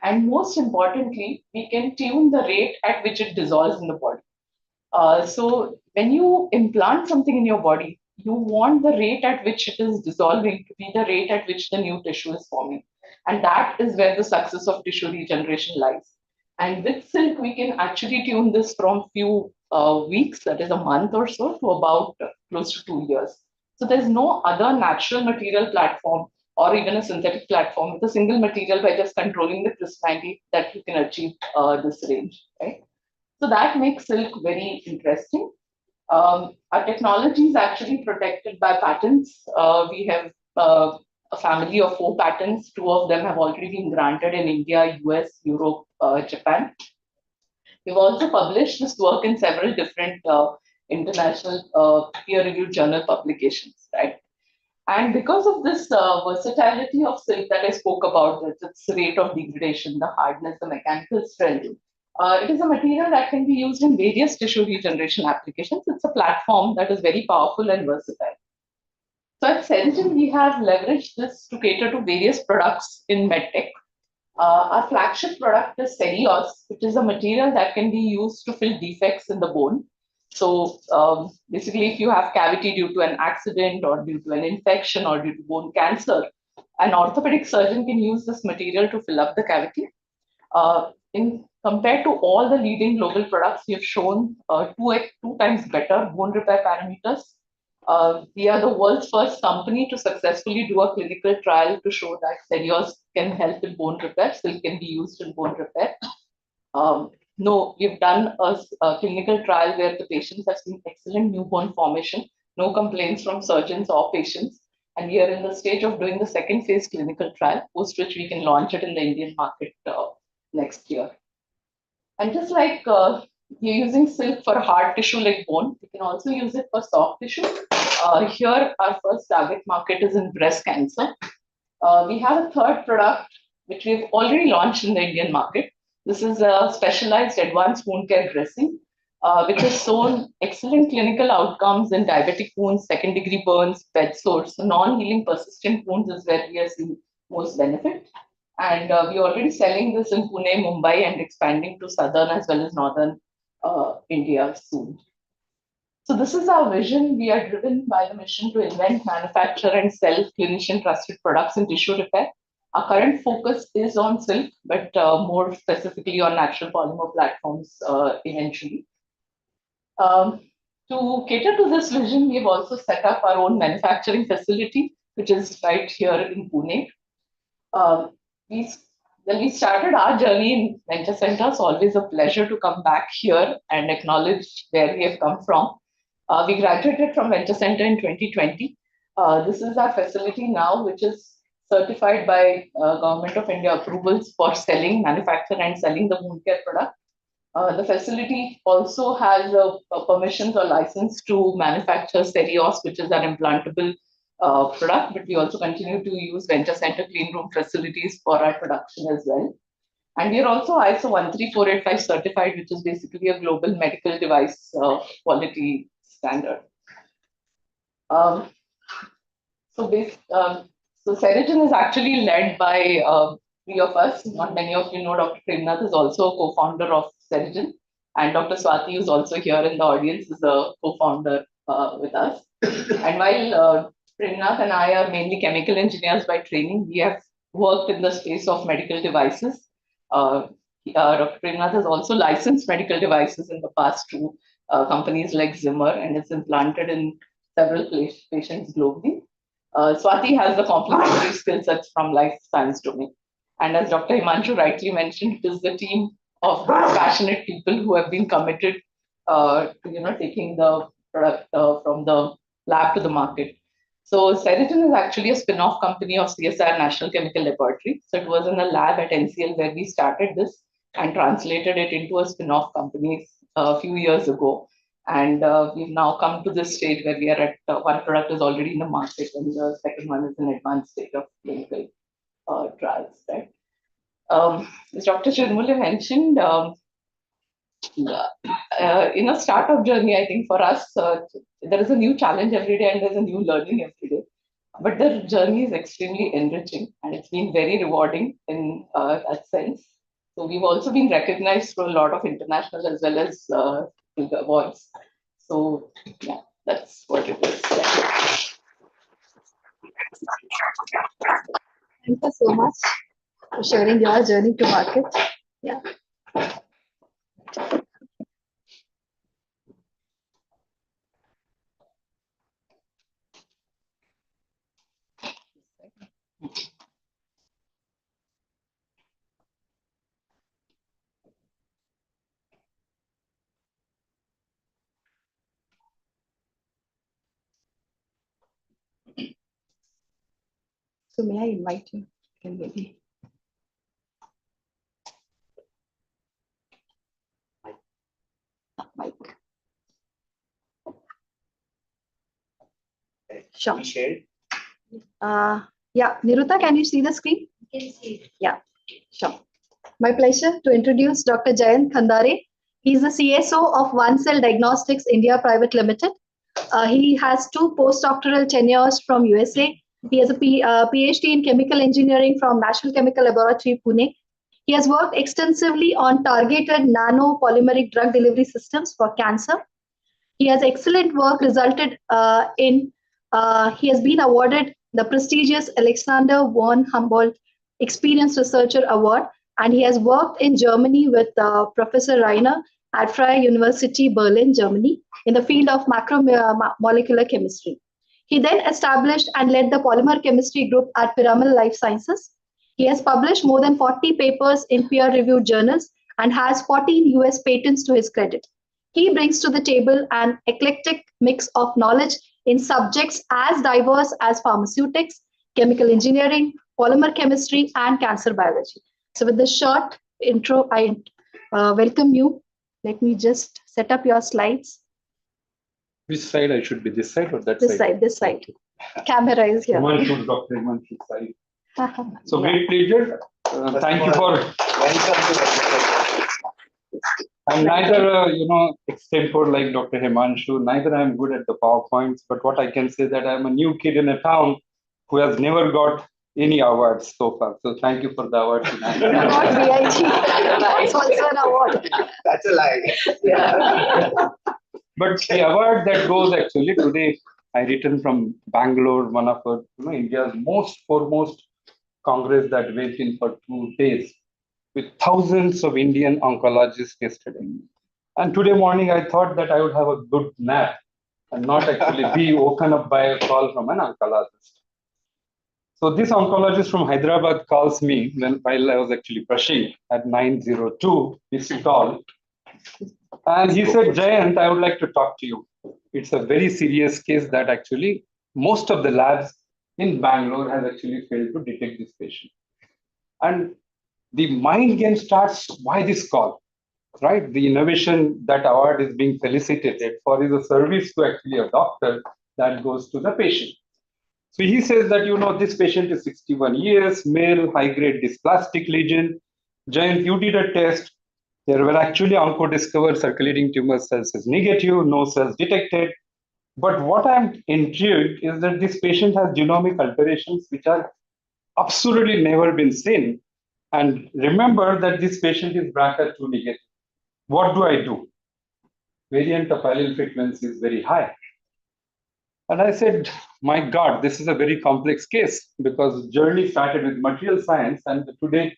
And most importantly, we can tune the rate at which it dissolves in the body. So when you implant something in your body, you want the rate at which it is dissolving to be the rate at which the new tissue is forming. And that is where the success of tissue regeneration lies. And with silk, we can actually tune this from few weeks, that is a month or so, to about close to 2 years. So there's no other natural material platform or even a synthetic platform with a single material by just controlling the crystallinity that you can achieve this range, right? So that makes silk very interesting. Our technology is actually protected by patents. We have a family of 4 patents. 2 of them have already been granted in India, US, Europe, Japan. We've also published this work in several different international peer-reviewed journal publications, right? And because of this versatility of silk that I spoke about, its rate of degradation, the hardness, the mechanical strength, it is a material that can be used in various tissue regeneration applications. It's a platform that is very powerful and versatile. So at Serigen, we have leveraged this to cater to various products in medtech. Our flagship product is 𝗘𝗃𝗲𝗃, which is a material that can be used to fill defects in the bone. So basically, if you have cavity due to an accident or due to an infection or due to bone cancer, an orthopedic surgeon can use this material to fill up the cavity. Compared to all the leading global products, we have shown 2 times better bone repair parameters. We are the world's first company to successfully do a clinical trial to show that 𝗘𝗃𝗲𝗃 can help in bone repair, silk can be used in bone repair. No, we've done a clinical trial where the patients have seen excellent new bone formation, no complaints from surgeons or patients. And we are in the stage of doing the second phase clinical trial, post which we can launch it in the Indian market next year. And just like we're using silk for hard tissue like bone, we can also use it for soft tissue. Here, our first target market is in breast cancer. We have a third product, which we've already launched in the Indian market. This is a specialized advanced wound care dressing, which has shown excellent clinical outcomes in diabetic wounds, second-degree burns, bed sores. So non-healing persistent wounds is where we are seeing most benefit. And we're already selling this in Pune, Mumbai, and expanding to southern as well as northern India soon. So this is our vision. We are driven by the mission to invent, manufacture, and sell clinician-trusted products in tissue repair. Our current focus is on silk, but more specifically on natural polymer platforms eventually. To cater to this vision, we have also set up our own manufacturing facility, which is right here in Pune. When we started our journey in Venture Center, it's always a pleasure to come back here and acknowledge where we have come from. We graduated from Venture Center in 2020. This is our facility now, which is certified by Government of India approvals for selling, manufacture, and selling the wound care product. The facility also has permissions or license to manufacture 𝗘𝗃𝗲𝗃, which is our implantable product, but we also continue to use Venture Center clean room facilities for our production as well. And we are also ISO 13485 certified, which is basically a global medical device quality standard. So Serigen is actually led by 3 of us. Not many of you know Dr. 𝗘𝗃𝗲𝗃 is also a co-founder of Serigen. And Dr. Swati, who's also here in the audience, is a co-founder with us. And while 𝗘𝗃𝗲𝗃 and I are mainly chemical engineers by training, we have worked in the space of medical devices. Dr. 𝗘𝗃𝗲𝗃 has also licensed medical devices in the past to companies like Zimmer, and it's implanted in several patients globally. Swati has the complementary skill sets from life science domain. And as Dr. Himanshu rightly mentioned, it is the team of passionate people who have been committed to taking the product from the lab to the market. So Serigen is actually a spin-off company of CSIR National Chemical Laboratory. So it was in a lab at NCL where we started this and translated it into a spin-off company a few years ago. And we've now come to this stage where we are at one product is already in the market and the second one is in advanced stage of clinical trials. Right? As Dr. 𝗃𝗏𝗏 mentioned, in a startup journey, I think for us, there is a new challenge every day and there's a new learning every day. But the journey is extremely enriching and it's been very rewarding in that sense. So we've also been recognized for a lot of international as well as awards. So yeah, that's what it is. Thank you so much for sharing your journey to market. Yeah. So may I invite you? Can maybe. Mic. Sure. Yeah, Niruta, can you see the screen? Can see. Yeah, sure. My pleasure to introduce Dr. 𝗘𝗃𝗃 𝗀𝗃. He's the CSO of One Cell Diagnostics India Private Limited. He has 2 postdoctoral tenures from USA. He has a PhD in chemical engineering from National Chemical Laboratory, Pune. He has worked extensively on targeted nanopolymeric drug delivery systems for cancer. He has excellent work resulted he has been awarded the prestigious Alexander von Humboldt Experienced Researcher Award, and he has worked in Germany with Professor Reiner at Freie University Berlin, Germany, in the field of macromolecular chemistry. He then established and led the polymer chemistry group at Piramal Life Sciences. He has published more than 40 papers in peer-reviewed journals and has 14 US patents to his credit. He brings to the table an eclectic mix of knowledge in subjects as diverse as pharmaceutics, chemical engineering, polymer chemistry, and cancer biology. So with this short intro, I welcome you. Let me just set up your slides. Which side I should be? This side or that this side? This side. Camera is here. Himanshu, Dr. Himanshu side. So great pleasure. Thank you for. Welcome to the I'm neither, extempore like Dr. Himanshu, neither I'm good at the PowerPoints, but what I can say that I'm a new kid in a town who has never got any awards so far. So thank you for the award tonight. You got BIG. That's also an award. That's a lie. Yeah. But the award that goes actually today, I returned from Bangalore, one of India's most foremost congress that went in for 2 days, with thousands of Indian oncologists yesterday. And today morning, I thought that I would have a good nap and not actually be woken up by a call from an oncologist. So this oncologist from Hyderabad calls me while I was actually brushing at 9:02, missed call. And he said, 𝗘𝗃𝗃, I would like to talk to you. It's a very serious case that actually most of the labs in Bangalore has actually failed to detect this patient. And the mind game starts, why this call, right? The innovation that award is being felicitated for is a service to actually a doctor that goes to the patient. So he says that, this patient is 61 years, male, high-grade dysplastic lesion. 𝗘𝗃𝗃, you did a test. There were actually Oncodiscover circulating tumor cells as negative, no cells detected. But what I'm intrigued is that this patient has genomic alterations which are absolutely never been seen. And remember that this patient is BRCA2 negative. What do I do? Variant of allele frequency is very high. And I said, my God, this is a very complex case because journey started with material science, and today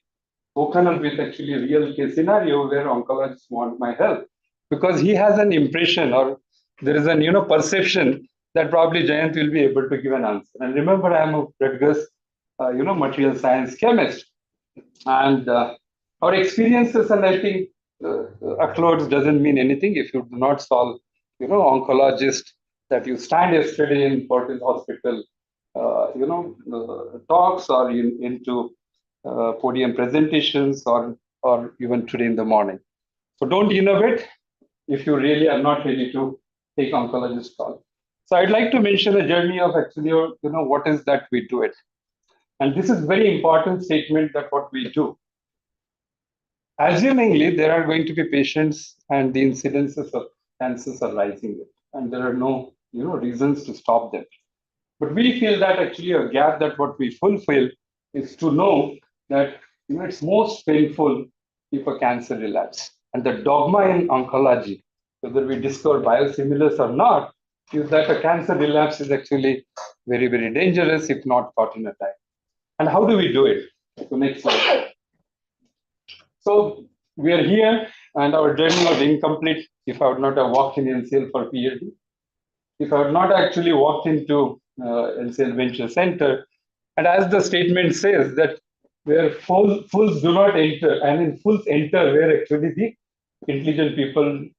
woken up with actually a real case scenario where oncologists want my help because he has an impression or there is an perception that probably 𝗘𝗃𝗃 will be able to give an answer. And remember, I'm a rigorous material science chemist. And our experiences, and I think Actorius doesn't mean anything if you do not solve, oncologist that you stand yesterday in Fortis Hospital, talks or into podium presentations or even today in the morning. So don't innovate if you really are not ready to take oncologist call. So I'd like to mention a journey of actually, what is that we do it. And this is very important statement that what we do. Assumingly, there are going to be patients and the incidences of cancers are rising, and there are no reasons to stop them. But we feel that actually a gap that what we fulfill is to know that it's most painful if a cancer relapse. And the dogma in oncology, whether we discover biosimilars or not, is that a cancer relapse is actually very, very dangerous if not caught in a time. And how do we do it? So next slide. So we are here, and our journey was incomplete if I would not have walked in NCL for PhD. If I had not actually walked into NCL Venture Center, and as the statement says that where fools do not enter, and in fools enter where actually the intelligent people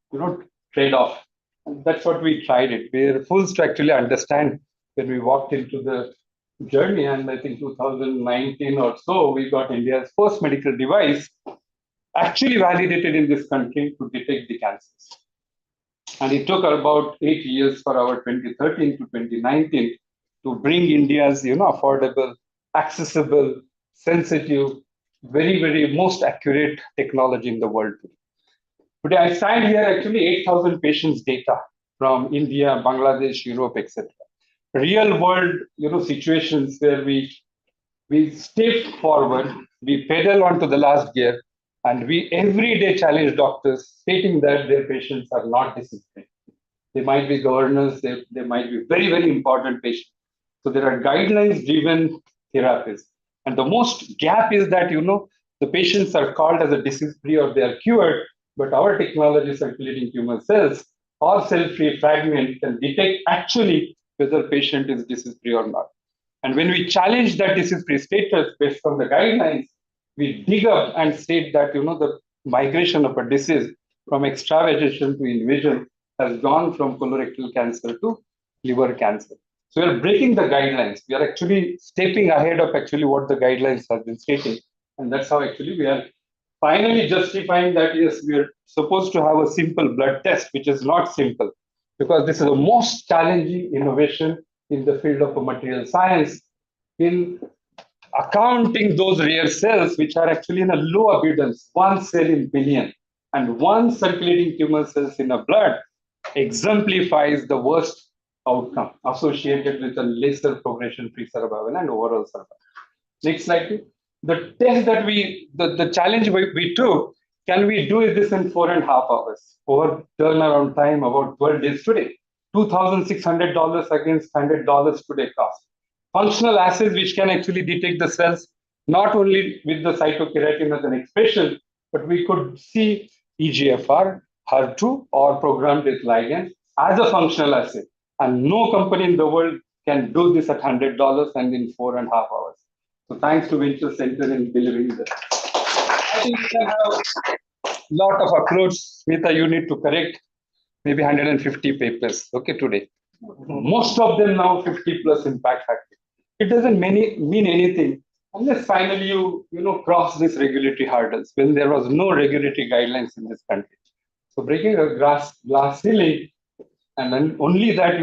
trade off. And that's what we tried it. We are fools to actually understand when we walked into the journey, and I think 2019 or so, we got India's first medical device actually validated in this country to detect the cancers. And it took about 8 years for our 2013 to 2019 to bring India's, affordable, accessible, sensitive, very, very most accurate technology in the world today. Today, I stand here actually 8,000 patients data from India, Bangladesh, Europe, etc. Real world, situations where we step forward, we pedal onto the last gear, and we every day challenge doctors, stating that their patients are not disease-free. They might be governors, they might be very, very important patients. So there are guidelines-driven therapies. And the most gap is that, the patients are called as a disease-free or they are cured, but our technology, circulating tumor cells or cell-free fragment, can detect actually whether patient is disease-free or not. And when we challenge that disease-free status based on the guidelines, we dig up and state that, the migration of a disease from extravasation to invasion has gone from colorectal cancer to liver cancer. So we are breaking the guidelines. We are actually stepping ahead of actually what the guidelines have been stating. And that's how actually we are finally justifying that, yes, we are supposed to have a simple blood test, which is not simple, because this is the most challenging innovation in the field of material science in accounting those rare cells, which are actually in a low abundance, 1 cell in billion, and 1 circulating tumor cells in a blood exemplifies the worst outcome associated with a lesser progression-free survival and overall survival. Next slide, please. The test that the challenge we took, can we do this in 4.5 hours? Over turnaround time, about 12 days today. $2,600 against $100 today cost. Functional assays which can actually detect the cells, not only with the cytokeratin as an expression, but we could see EGFR, HER2, or programmed with ligand as a functional assay. And no company in the world can do this at $100 and in 4.5 hours. So thanks to Venture Center in delivering that. I think we can have a lot of approach. Smita, you need to correct maybe 150 papers, okay, today. Most of them now 50 plus impact factor. It doesn't mean anything unless finally you cross these regulatory hurdles when there was no regulatory guidelines in this country. So breaking a glass ceiling, and then only that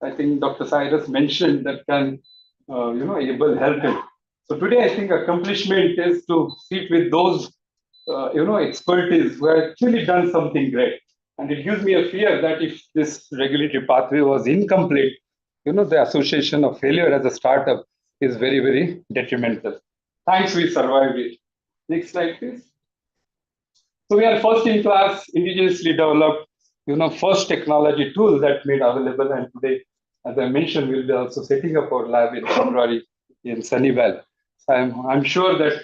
I think Dr. Cyrus mentioned that can able help him. So today I think accomplishment is to sit with those expertise who have actually done something great. And it gives me a fear that if this regulatory pathway was incomplete, the association of failure as a startup is very, very detrimental. Thanks, we survived it. Next slide, please. So we are first in class, indigenously developed, first technology tool that made available. And today, as I mentioned, we'll be also setting up our lab in February in Sunnyvale. So I'm sure that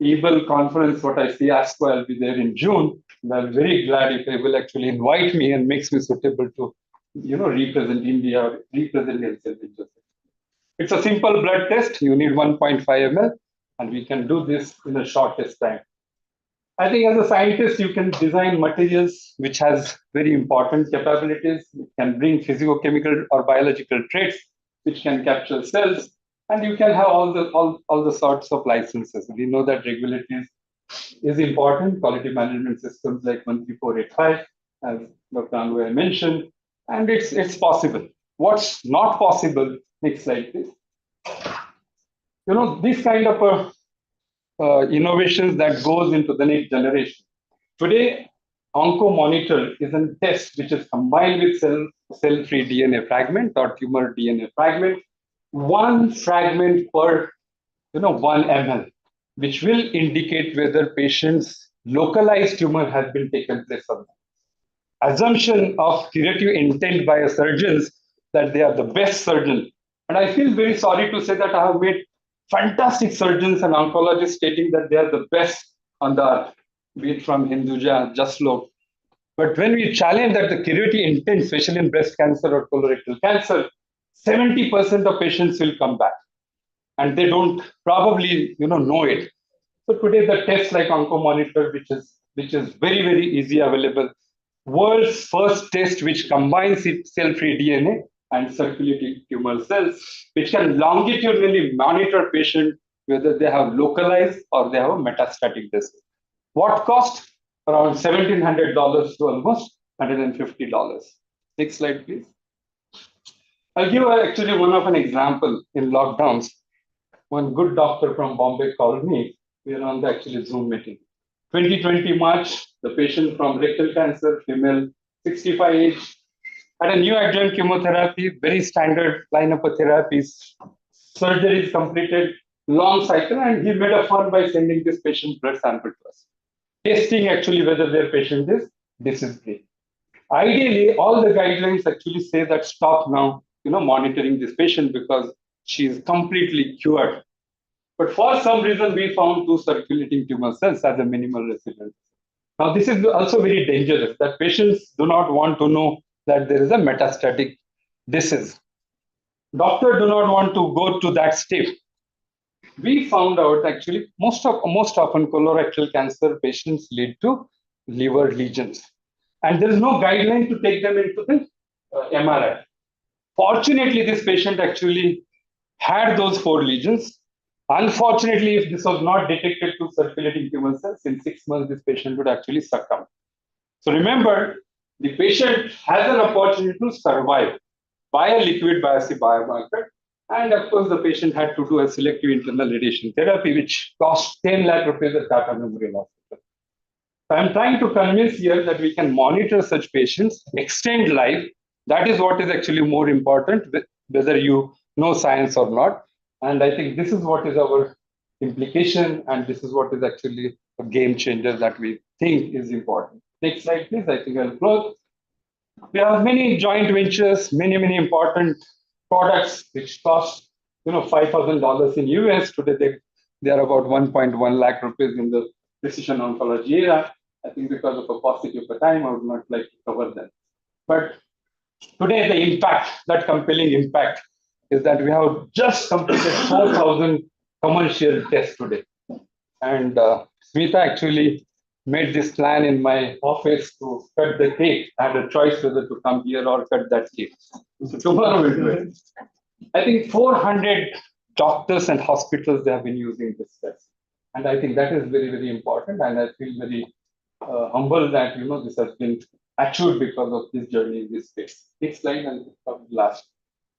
able conference, what I see ASCO, I'll be there in June. And I'm very glad if they will actually invite me and makes me suitable to, represent India, or represent itself. It's a simple blood test. You need 1.5 ml, and we can do this in the shortest time. I think as a scientist, you can design materials which has very important capabilities. It can bring physicochemical or biological traits which can capture cells, and you can have all the sorts of licenses. We know that regulatory is important. Quality management systems like 13485, as Dr. Anwar mentioned, and it's possible. What's not possible? Next slide, please. This kind of innovations that goes into the next generation. Today, OncoMonitor is a test which is combined with cell-free DNA fragment or tumor DNA fragment, 1 fragment per 1 ml, which will indicate whether patient's localized tumor has been taken place or not. Assumption of curative intent by a surgeons that they are the best surgeon. And I feel very sorry to say that I have made fantastic surgeons and oncologists stating that they are the best on the earth, be it from Hinduja, Jaslow. But when we challenge that the curative intent, especially in breast cancer or colorectal cancer, 70% of patients will come back. And they don't probably know it. So today the test like OncoMonitor, which is very, very easy available, world's first test which combines cell-free DNA and circulating tumor cells, which can longitudinally monitor patient whether they have localized or they have a metastatic disease. What cost? Around $1,700 to almost $150. Next slide, please. I'll give actually one of an example in lockdowns. One good doctor from Bombay called me. We are on the actually Zoom meeting. 2020 March, the patient from rectal cancer, female, 65 age, had a new adjuvant chemotherapy, very standard lineup of therapies. Surgery is completed, long cycle, and he made a fun by sending this patient blood sample to us, testing actually whether their patient is disease-free. Ideally, all the guidelines actually say that stop now, monitoring this patient because she is completely cured. But for some reason, we found 2 circulating tumor cells as a minimal residence. Now, this is also very dangerous, that patients do not want to know that there is a metastatic disease. Doctors do not want to go to that step. We found out actually most often colorectal cancer patients lead to liver lesions. And there is no guideline to take them into the MRI. Fortunately, this patient actually had those 4 lesions. Unfortunately, if this was not detected to circulating tumor cells, in 6 months, this patient would actually succumb. So remember, the patient has an opportunity to survive by a liquid biopsy biomarker. And of course, the patient had to do a selective internal radiation therapy, which cost 10 lakh rupees at Tata Memorial Hospital. So I'm trying to convince here that we can monitor such patients, extend life. That is what is actually more important, whether you know science or not. And I think this is what is our implication, and this is what is actually a game changer that we think is important. Next slide, please. I think I'll close. We have many joint ventures, many important products which cost $5,000 in US. Today they are about 1.1 lakh rupees in the precision oncology era. I think because of a paucity of time, I would not like to cover that. But today the impact, that compelling impact, is that we have just completed 4,000 commercial tests today. And Smita actually made this plan in my office to cut the cake. I had a choice whether to come here or cut that cake. So tomorrow we'll do it. I think 400 doctors and hospitals, they have been using this test. And I think that is very important. And I feel very humble that this has been achieved because of this journey in this space. Next slide and last.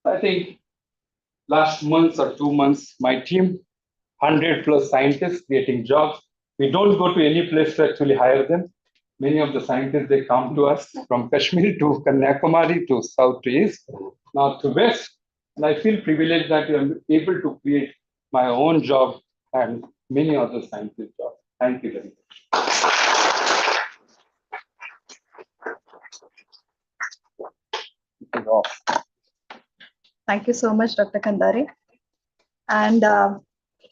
I think last month or 2 months, my team, 100+ scientists creating jobs. We don't go to any place to actually hire them. Many of the scientists, they come to us from Kashmir to Kanyakumari to south to east, north to west. And I feel privileged that I'm able to create my own job and many other scientists' jobs. Thank you very much. Thank you so much, Dr. Kandare. And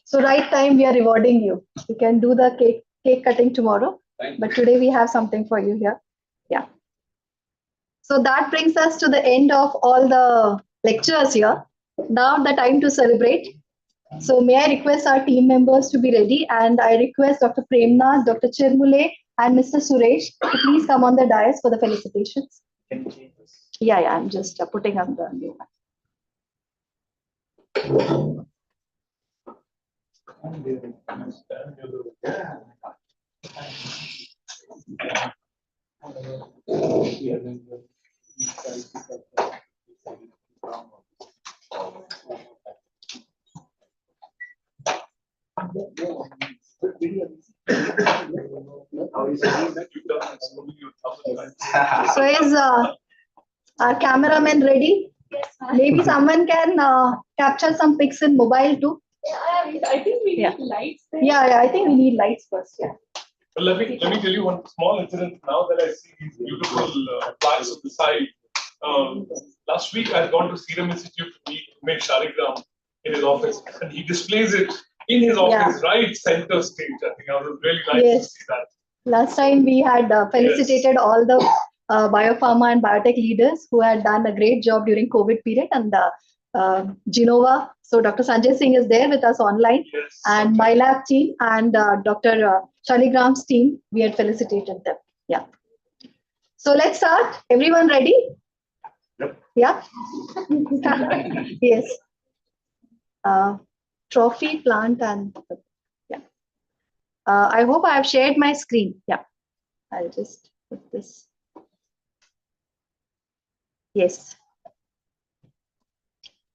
so right time, we are rewarding you. You can do the cake cutting tomorrow, but today we have something for you here. Yeah. So that brings us to the end of all the lectures here. Now the time to celebrate. So may I request our team members to be ready, and I request Dr. Premnath, Dr. Chirmule, and Mr. Suresh to please come on the dais for the felicitations. Yeah, I'm just putting up the new one. So is our cameraman ready? Maybe someone can capture some pics in mobile too. I think we need lights there. Yeah, I think we need lights first. Yeah. Well, let me tell you one small incident now that I see these beautiful plaques on the side. Last week I had gone to Serum Institute to meet 𝗡𝗿𝗆 in his office, and he displays it in his office, right center stage. I think I was really nice to see that. Last time we had felicitated all the biopharma and biotech leaders who had done a great job during COVID period, and Genova. So Dr. Sanjay Singh is there with us online, and my lab team and Dr. Shaligram's team, we had felicitated them. Yeah. So let's start. Everyone ready? Yep. Yeah. Yes. Trophy, plant, and yeah. I hope I have shared my screen. Yeah. I'll just put this. Yes.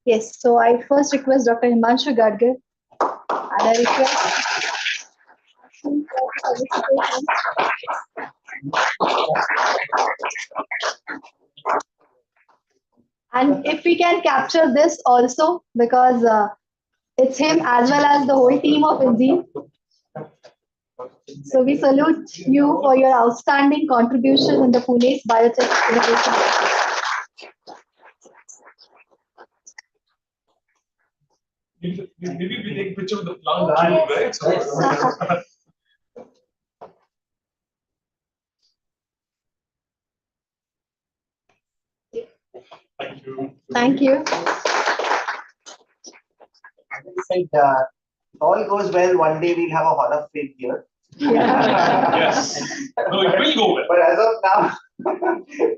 Yes, so I first request Dr. Himanshu Gadgil, and I request him for felicitation. And if we can capture this also, because it's him as well as the whole team of Enzene. So we salute you for your outstanding contribution in the Pune's biotech innovation. Maybe we take a picture with the plant too, right? So, thank you. Thank you. As I said, if all goes well, one day we'll have a Hall of Fame here. Yes. No, it will go well. But as of now,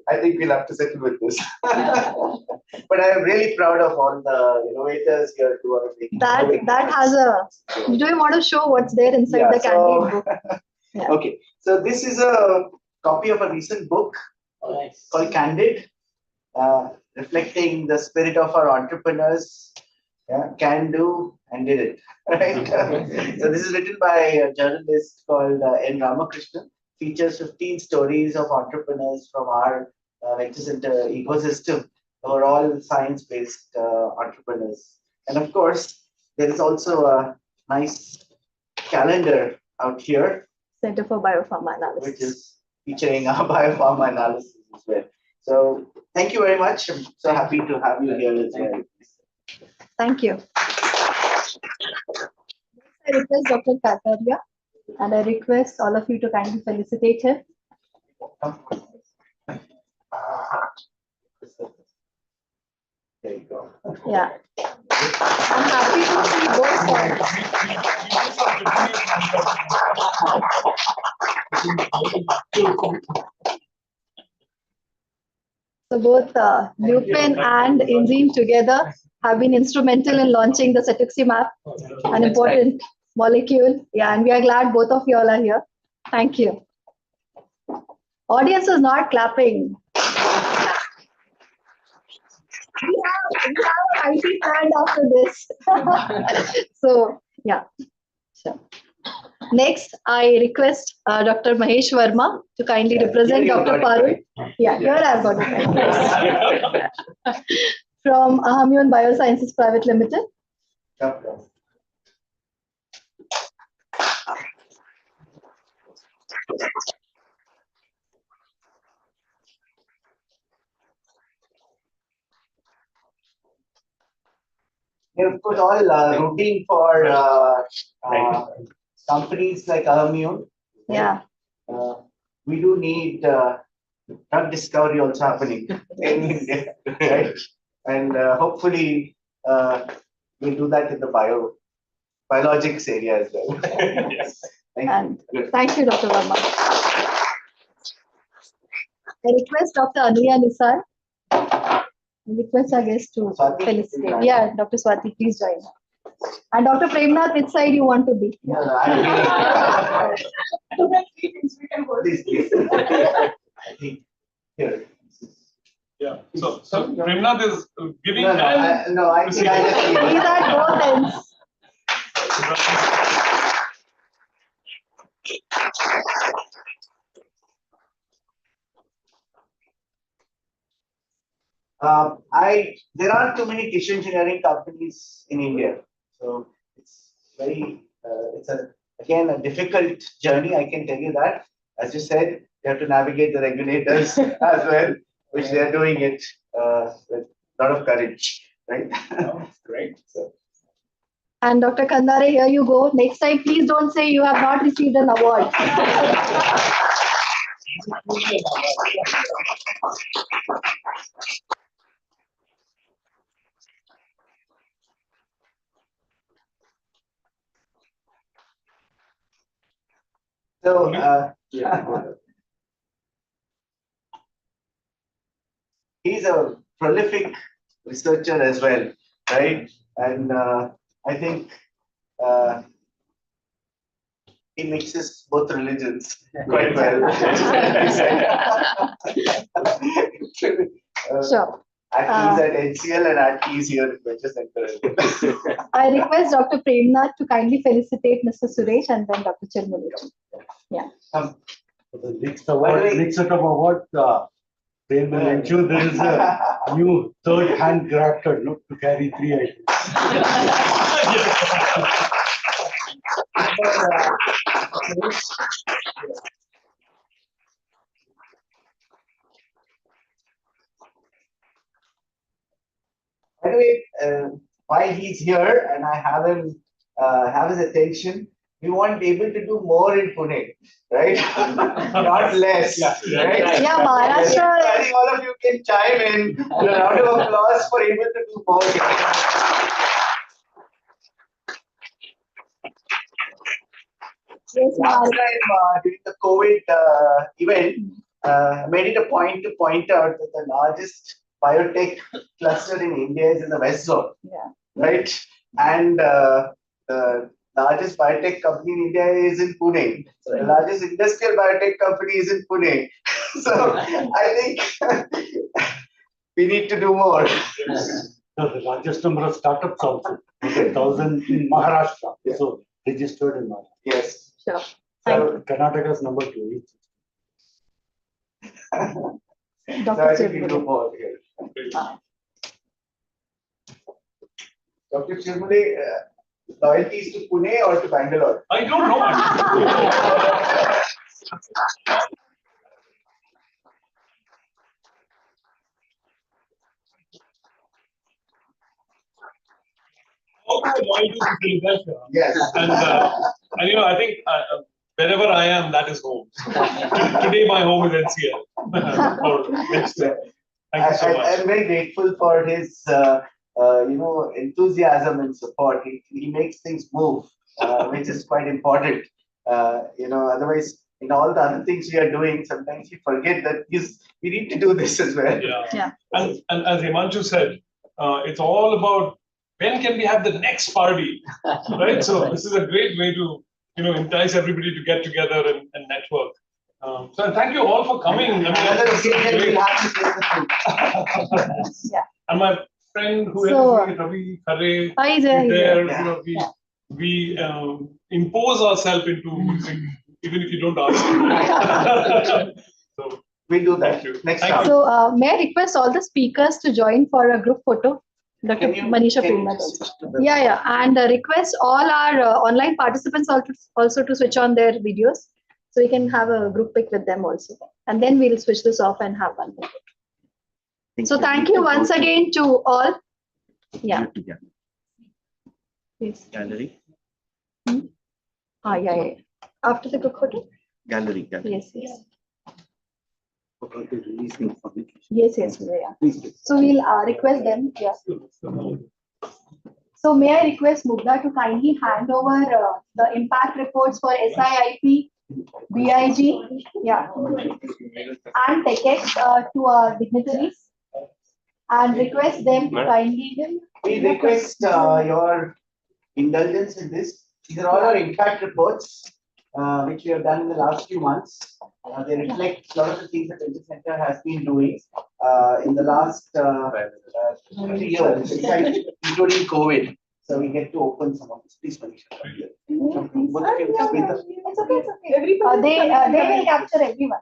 I think we'll have to settle with this. But I am really proud of all the innovators here who are making That has a. Do you want to show what's there inside the candid book? Yeah. Okay, so this is a copy of a recent book called Candid, reflecting the spirit of our entrepreneurs. Yeah, can do and did it. Right. So this is written by a journalist called N. Ramakrishnan. Features 15 stories of entrepreneurs from our venture center ecosystem, who are all science-based entrepreneurs. And of course, there is also a nice calendar out here, Center for Biopharma Analysis, which is featuring our biopharma analysis as well. So thank you very much. I'm so happy to have you here as well. Thank you. Next, I request Dr. Kataria, and I request all of you to kindly felicitate him. There you go. Yeah. I'm happy to see both sides. So both Lupin and Enzene together have been instrumental in launching the cetuximab, an important molecule. Yeah, and we are glad both of you all are here. Thank you. Audience is not clapping. We have an IT stand after this. So yeah, sure. Next, I request Dr. Mahesh Verma to kindly represent Dr. Parul. Yeah, here I've got it. From Ahammune Biosciences Private Limited. We're of course all rooting for companies like Ahammune. Yeah. We do need drug discovery also happening in India, right? And hopefully we'll do that in the biologics area as well. Yes. Thank you, Dr. Verma. I request Dr. Anuya Nisar. I request our guest to felicitate. Yeah, Dr. Swati, please join. And Dr. Premnath, which side you want to be? Please, please. I think here. Yeah. So Premnath is giving. No, I think I just leave it. These are both ends. There aren't too many tissue engineering companies in India, so it's very again a difficult journey. I can tell you that. As you said, you have to navigate the regulators as well, which they are doing it with a lot of courage, right? Great. So. And Dr. Kandare, here you go. Next time, please don't say you have not received an award. So, he's a prolific researcher as well, right? And I think he mixes both religions quite well. Sure. He's at NCL and he's here at Venture Center. I request Dr. Premnath to kindly felicitate Mr. Suresh and then Dr. 𝗘𝗵𝗆𝗏. Yeah. For the next award, next set of awards, 𝗘𝗵𝗆𝗏, there is a new third hand grafted note to carry 3 items. By the way, while he's here and I have him have his attention, we want able to do more in Pune, right? Not less, right? Yeah, Maharashtra. I think all of you can chime in. A round of applause for able to do more. Yes, Last time during the COVID event, I made it a point to point out that the largest biotech cluster in India is in the West Zone, right? And the largest biotech company in India is in Pune. The largest industrial biotech company is in Pune. So I think we need to do more. No, the largest number of startups also, 1,000 in Maharashtra. So registered in Maharashtra. Yes. Sure. So Karnataka's number 2. So I think we do more here. Dr. 𝗘𝗵𝗆𝗏, loyalties to Pune or to Bangalore? I don't know. Yes. And I think wherever I am, that is home. Today, my home is NCL. For next year. Thank you so much. I'm very grateful for his, enthusiasm and support. He makes things move, which is quite important. Otherwise, in all the other things we are doing, sometimes we forget that we need to do this as well. Yeah. And as Himanshu said, it's all about when can we have the next party, right? So this is a great way to entice everybody to get together and network. So thank you all for coming. And my friend who helped me, Ravi 𝗘𝗏𝗃, there. We impose ourselves into music, even if you don't ask. So we do that. Next time. So may I request all the speakers to join for a group photo? Dr. Manisha Premnath also. Yeah. And request all our online participants also to switch on their videos, so we can have a group pic with them also. And then we'll switch this off and have one more. So thank you once again to all. Yeah. Please. Gallery. Yeah. After the group photo? Gallery. Yes. Yes. Yeah. So we'll request them. Yeah. So may I request Mugdha to kindly hand over the impact reports for SIIP, BIG, and TechX to our dignitaries, and request them to kindly. We request your indulgence in this. These are all our impact reports, which we have done in the last few months. They reflect a lot of the things that Venture Center has been doing in the last 3 years, including COVID. So we get to open some of this. Please, Manisha. It's okay. They will capture everyone.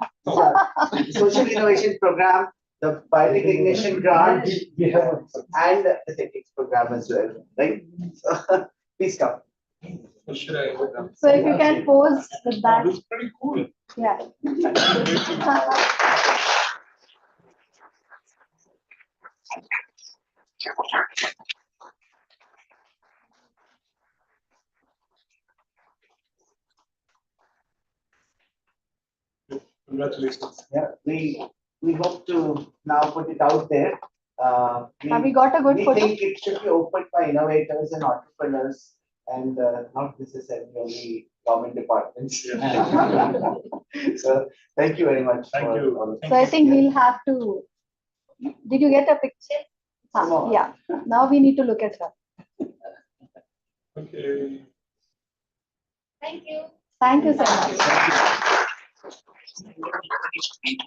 Social innovation program, the biotech ignition grant, and the TechX program as well. Right? So, please come. So if you can pose with that. It's pretty cool. Yeah. Congratulations. Yeah, we hope to now put it out there. Have we got a good we photo? think it should be opened by innovators and entrepreneurs, and not necessarily only government departments. So thank you very much. Thank you. So I think we'll have to. Did you get a picture? No. Yeah. Now we need to look at her. Okay. Thank you. Thank you so much.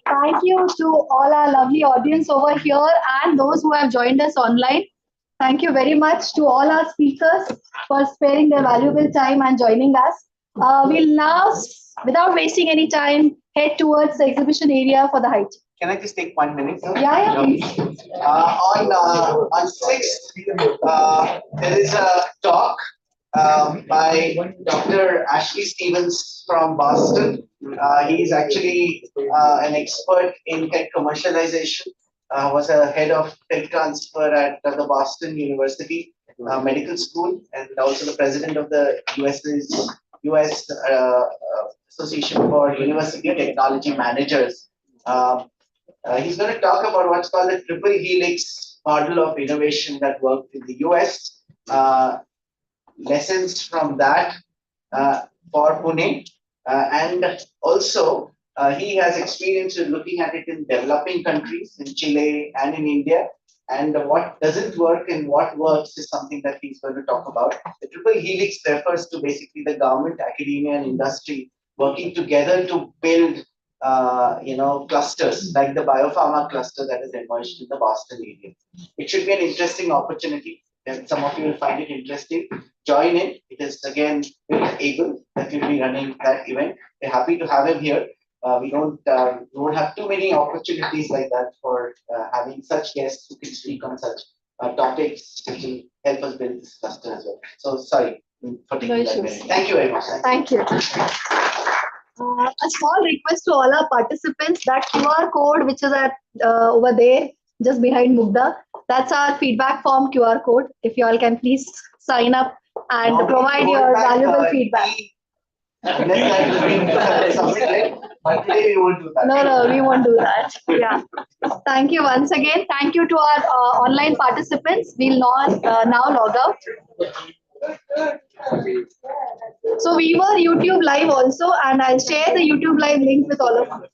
Thank you to all our lovely audience over here and those who have joined us online. Thank you very much to all our speakers for sparing their valuable time and joining us. We'll now, without wasting any time, head towards the exhibition area for the high tea. Can I just take 1 minute, sir? Yeah, please. On 6th, there is a talk by Dr. Ashley Stevens from Boston. He's actually an expert in tech commercialization, was a head of tech transfer at the Boston University Medical School, and also the president of the US Association for University Technology Managers. He's going to talk about what's called the triple helix model of innovation that worked in the US. Lessons from that for Pune, and also he has experience in looking at it in developing countries, in Chile and in India, and what doesn't work and what works is something that he's going to talk about. The triple helix refers to basically the government, academia, and industry working together to build clusters like the biopharma cluster that has emerged in the Boston area. It should be an interesting opportunity, and some of you will find it interesting. Join in. It is again with Able that will be running that event. We're happy to have him here. We don't have too many opportunities like that for having such guests who can speak on such topics which will help us build this cluster as well. So sorry for taking that minute. Thank you very much. Thank you. A small request to all our participants, that QR code which is at over there just behind Mugdha, that's our feedback form QR code. If you all can please sign up and provide your valuable feedback. Submitted, but today we won't do that. No, we won't do that. Yeah. Thank you once again. Thank you to our online participants. We'll not now log out. So we were YouTube live also, and I'll share the YouTube live link with all of you.